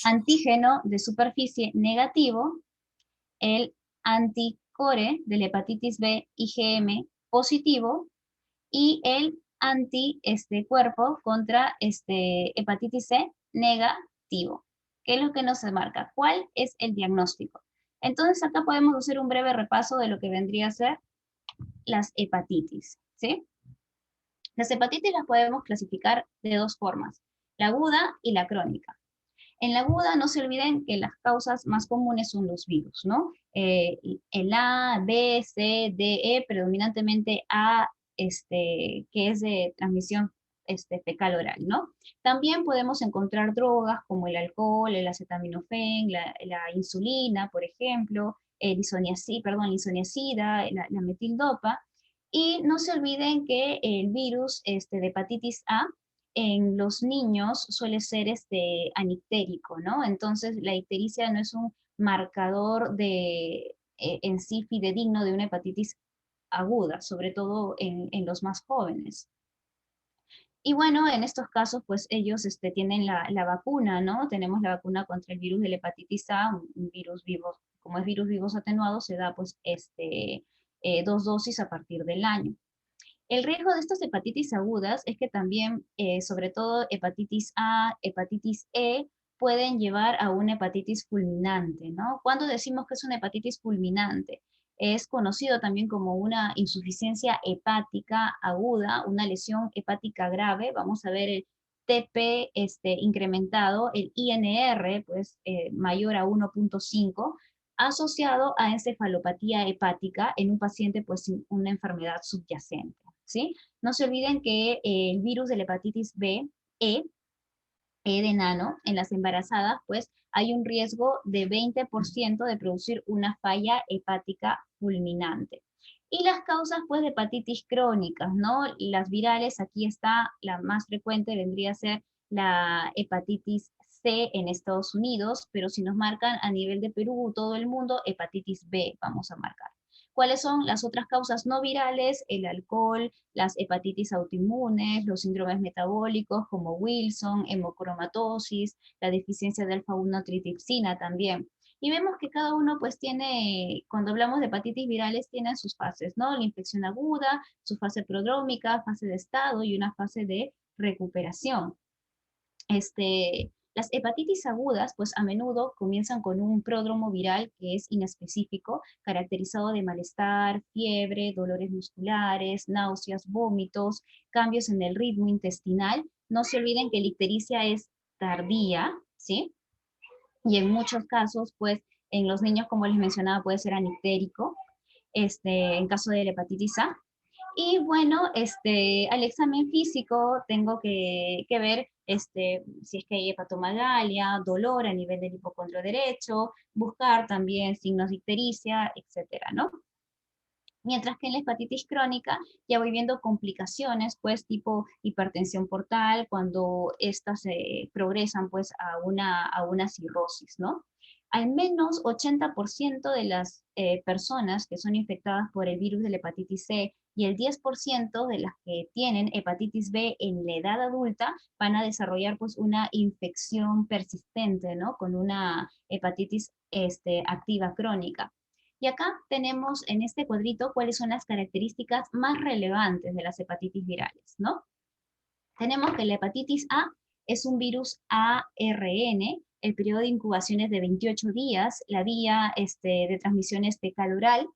antígeno de superficie negativo, el anticore de la hepatitis B, IgM positivo, y el cuerpo contra hepatitis C negativo. ¿Qué es lo que nos marca? ¿Cuál es el diagnóstico? Entonces acá podemos hacer un breve repaso de lo que vendría a ser las hepatitis, ¿sí? Las hepatitis las podemos clasificar de dos formas, la aguda y la crónica. En la aguda no se olviden que las causas más comunes son los virus, ¿no? El A, B, C, D, E, predominantemente A, que es de transmisión fecal oral, ¿no? También podemos encontrar drogas como el alcohol, el acetaminofén, la insulina, por ejemplo, el isoniazida, la metildopa, y no se olviden que el virus de hepatitis A en los niños suele ser anictérico, ¿no? Entonces la ictericia no es un marcador en sí fidedigno de una hepatitis aguda, sobre todo en los más jóvenes. Y bueno, en estos casos, pues ellos tienen la vacuna, ¿no? Tenemos la vacuna contra el virus de la hepatitis A, un virus vivo, como es virus vivos atenuado, se da pues 2 dosis a partir del año. El riesgo de estas hepatitis agudas es que también, sobre todo hepatitis A, hepatitis E, pueden llevar a una hepatitis fulminante, ¿no? Cuando decimos que es una hepatitis fulminante, es conocido también como una insuficiencia hepática aguda, una lesión hepática grave. Vamos a ver el TP incrementado, el INR, pues mayor a 1.5, asociado a encefalopatía hepática en un paciente pues sin una enfermedad subyacente, ¿sí? No se olviden que el virus de la hepatitis B, E, E de nano, en las embarazadas, pues hay un riesgo de 20% de producir una falla hepática fulminante. Y las causas, pues, de hepatitis crónicas, ¿no? Las virales, aquí está, la más frecuente vendría a ser la hepatitis C en Estados Unidos, pero si nos marcan a nivel de Perú, todo el mundo, hepatitis B vamos a marcar. ¿Cuáles son las otras causas no virales? El alcohol, las hepatitis autoinmunes, los síndromes metabólicos como Wilson, hemocromatosis, la deficiencia de alfa-1 tripsina también. Y vemos que cada uno pues tiene, cuando hablamos de hepatitis virales, tienen sus fases, ¿no? La infección aguda, su fase prodrómica, fase de estado y una fase de recuperación. Las hepatitis agudas, pues a menudo comienzan con un pródromo viral que es inespecífico, caracterizado de malestar, fiebre, dolores musculares, náuseas, vómitos, cambios en el ritmo intestinal. No se olviden que la ictericia es tardía, ¿sí? Y en muchos casos, pues en los niños, como les mencionaba, puede ser anictérico, en caso de la hepatitis A. Y bueno, al examen físico tengo que ver si es que hay hepatomegalia, dolor a nivel del hipocondrio derecho, buscar también signos de ictericia, etcétera, ¿no? Mientras que en la hepatitis crónica ya voy viendo complicaciones, pues tipo hipertensión portal, cuando estas progresan pues a una cirrosis, ¿no? Al menos 80% de las personas que son infectadas por el virus de la hepatitis C y el 10% de las que tienen hepatitis B en la edad adulta van a desarrollar pues una infección persistente, ¿no? Con una hepatitis activa crónica. Y acá tenemos en este cuadrito cuáles son las características más relevantes de las hepatitis virales, ¿no? Tenemos que la hepatitis A es un virus ARN, el periodo de incubación es de 28 días, la vía de transmisión es fecal-oral,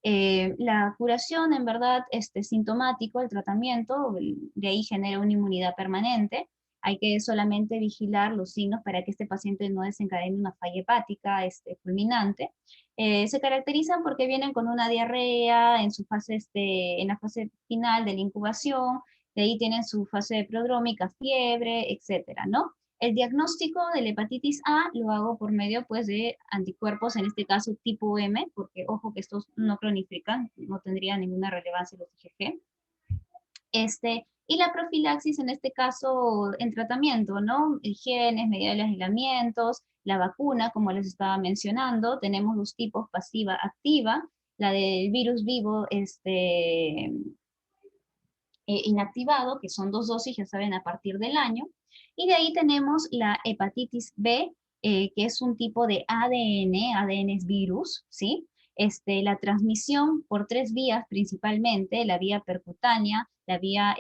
la curación, en verdad, sintomático, el tratamiento, de ahí genera una inmunidad permanente. Hay que solamente vigilar los signos para que este paciente no desencadene una falla hepática fulminante. Se caracterizan porque vienen con una diarrea en su fase, en la fase final de la incubación, de ahí tienen su fase prodrómica, fiebre, etcétera, ¿no? El diagnóstico de la hepatitis A lo hago por medio, pues, de anticuerpos, en este caso tipo M, porque, ojo, que estos no cronifican, no tendrían ninguna relevancia los IgG. Y la profilaxis, en este caso, en tratamiento, ¿no? Higienes, medidas de aislamientos, la vacuna, como les estaba mencionando, tenemos dos tipos, pasiva-activa, la del virus vivo, inactivado, que son 2 dosis, ya saben, a partir del año. Y de ahí tenemos la hepatitis B, que es un tipo de ADN, ADN es virus, ¿sí? La transmisión por 3 vías principalmente, la vía percutánea, la vía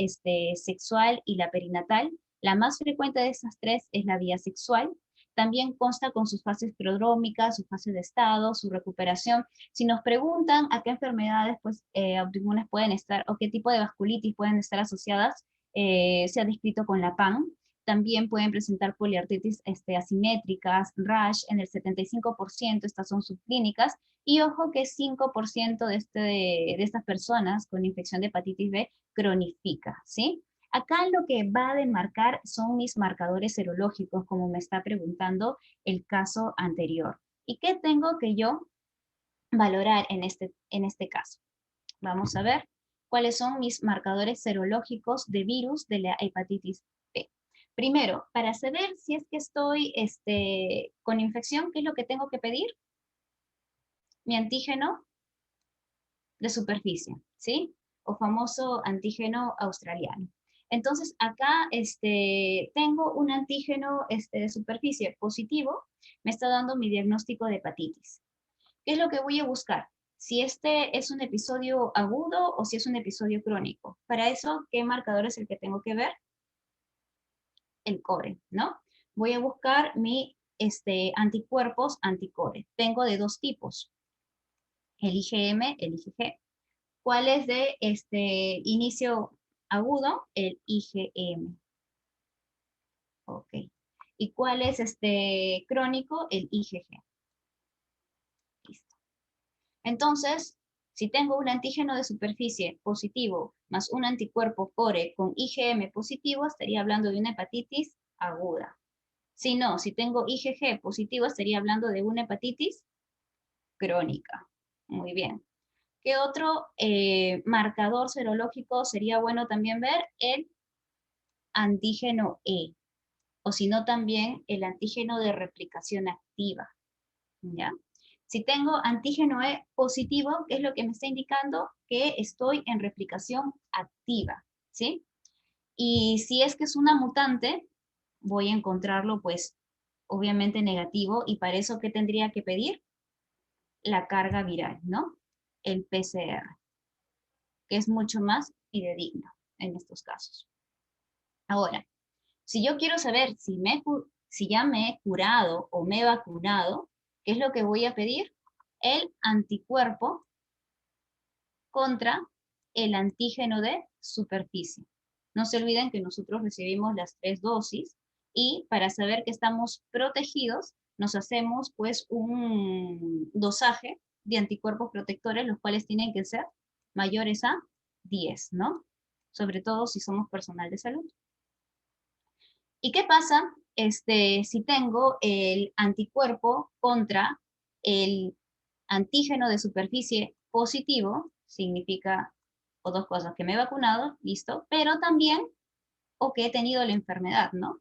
sexual y la perinatal. La más frecuente de estas 3 es la vía sexual. También consta con sus fases prodrómicas, su fase de estado, su recuperación. Si nos preguntan a qué enfermedades pues, autoinmunes pueden estar o qué tipo de vasculitis pueden estar asociadas, se ha descrito con la PAN. También pueden presentar poliartritis asimétricas, rash, en el 75%, estas son subclínicas. Y ojo que 5% de estas personas con infección de hepatitis B cronifica, ¿sí? Acá lo que va a demarcar son mis marcadores serológicos, como me está preguntando el caso anterior. ¿Y qué tengo que yo valorar en este caso? Vamos a ver cuáles son mis marcadores serológicos de virus de la hepatitis B. Primero, para saber si es que estoy con infección, ¿qué es lo que tengo que pedir? Mi antígeno de superficie, ¿sí? O famoso antígeno australiano. Entonces, acá tengo un antígeno de superficie positivo, me está dando mi diagnóstico de hepatitis. ¿Qué es lo que voy a buscar? Si este es un episodio agudo o si es un episodio crónico. Para eso, ¿qué marcador es el que tengo que ver? El core, ¿no? Voy a buscar mi anticuerpos anticore. Tengo de 2 tipos, el IgM, el IgG. ¿Cuál es de inicio agudo? El IgM. Ok. ¿Y cuál es crónico? El IgG. Listo. Entonces, si tengo un antígeno de superficie positivo más un anticuerpo core con IgM positivo, estaría hablando de una hepatitis aguda. Si no, si tengo IgG positivo, estaría hablando de una hepatitis crónica. Muy bien. ¿Qué otro marcador serológico sería bueno también ver? El antígeno E, o si no también el antígeno de replicación activa, ¿ya? Si tengo antígeno E positivo, ¿qué es lo que me está indicando? Que estoy en replicación activa, ¿sí? Y si es que es una mutante, voy a encontrarlo, pues, obviamente negativo, y para eso, ¿qué tendría que pedir? La carga viral, ¿no? El PCR, que es mucho más fidedigno en estos casos. Ahora, si yo quiero saber si ya me he curado o me he vacunado, ¿qué es lo que voy a pedir? El anticuerpo contra el antígeno de superficie. No se olviden que nosotros recibimos las 3 dosis y para saber que estamos protegidos, nos hacemos pues un dosaje de anticuerpos protectores, los cuales tienen que ser mayores a 10, ¿no? Sobre todo si somos personal de salud. ¿Y qué pasa si tengo el anticuerpo contra el antígeno de superficie positivo? Significa o dos cosas, que me he vacunado, listo, pero también o que he tenido la enfermedad, ¿no?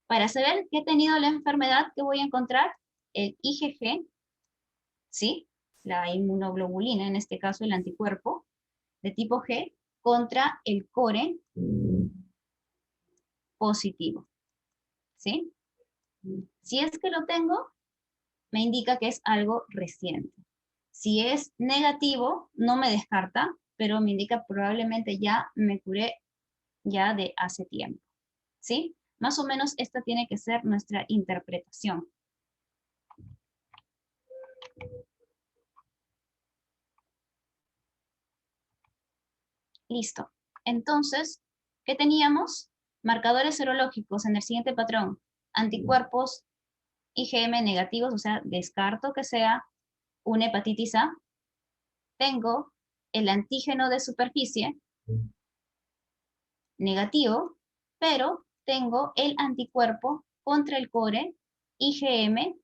Para saber que he tenido la enfermedad, ¿qué voy a encontrar? El IgG, ¿sí? La inmunoglobulina, en este caso el anticuerpo de tipo G, contra el core positivo, ¿sí? Si es que lo tengo, me indica que es algo reciente. Si es negativo, no me descarta, pero me indica probablemente ya me curé ya de hace tiempo, ¿sí? Más o menos esta tiene que ser nuestra interpretación. Listo. Entonces, ¿qué teníamos? Marcadores serológicos en el siguiente patrón. Anticuerpos IgM negativos, o sea, descarto que sea una hepatitis A. Tengo el antígeno de superficie negativo, pero tengo el anticuerpo contra el core IgM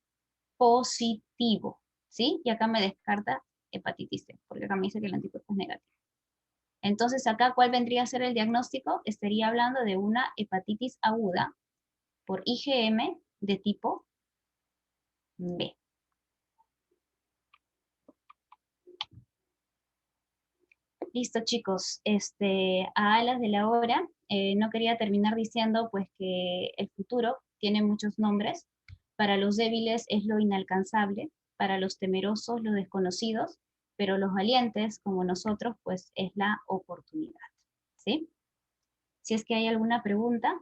positivo, ¿sí? Y acá me descarta hepatitis C, porque acá me dice que el anticuerpo es negativo. Entonces, acá, ¿cuál vendría a ser el diagnóstico? Estaría hablando de una hepatitis aguda por IgM de tipo B. Listo, chicos. A alas de la hora, no quería terminar diciendo pues que el futuro tiene muchos nombres. Para los débiles es lo inalcanzable, para los temerosos los desconocidos, pero los valientes como nosotros pues es la oportunidad, ¿sí? Si es que hay alguna pregunta.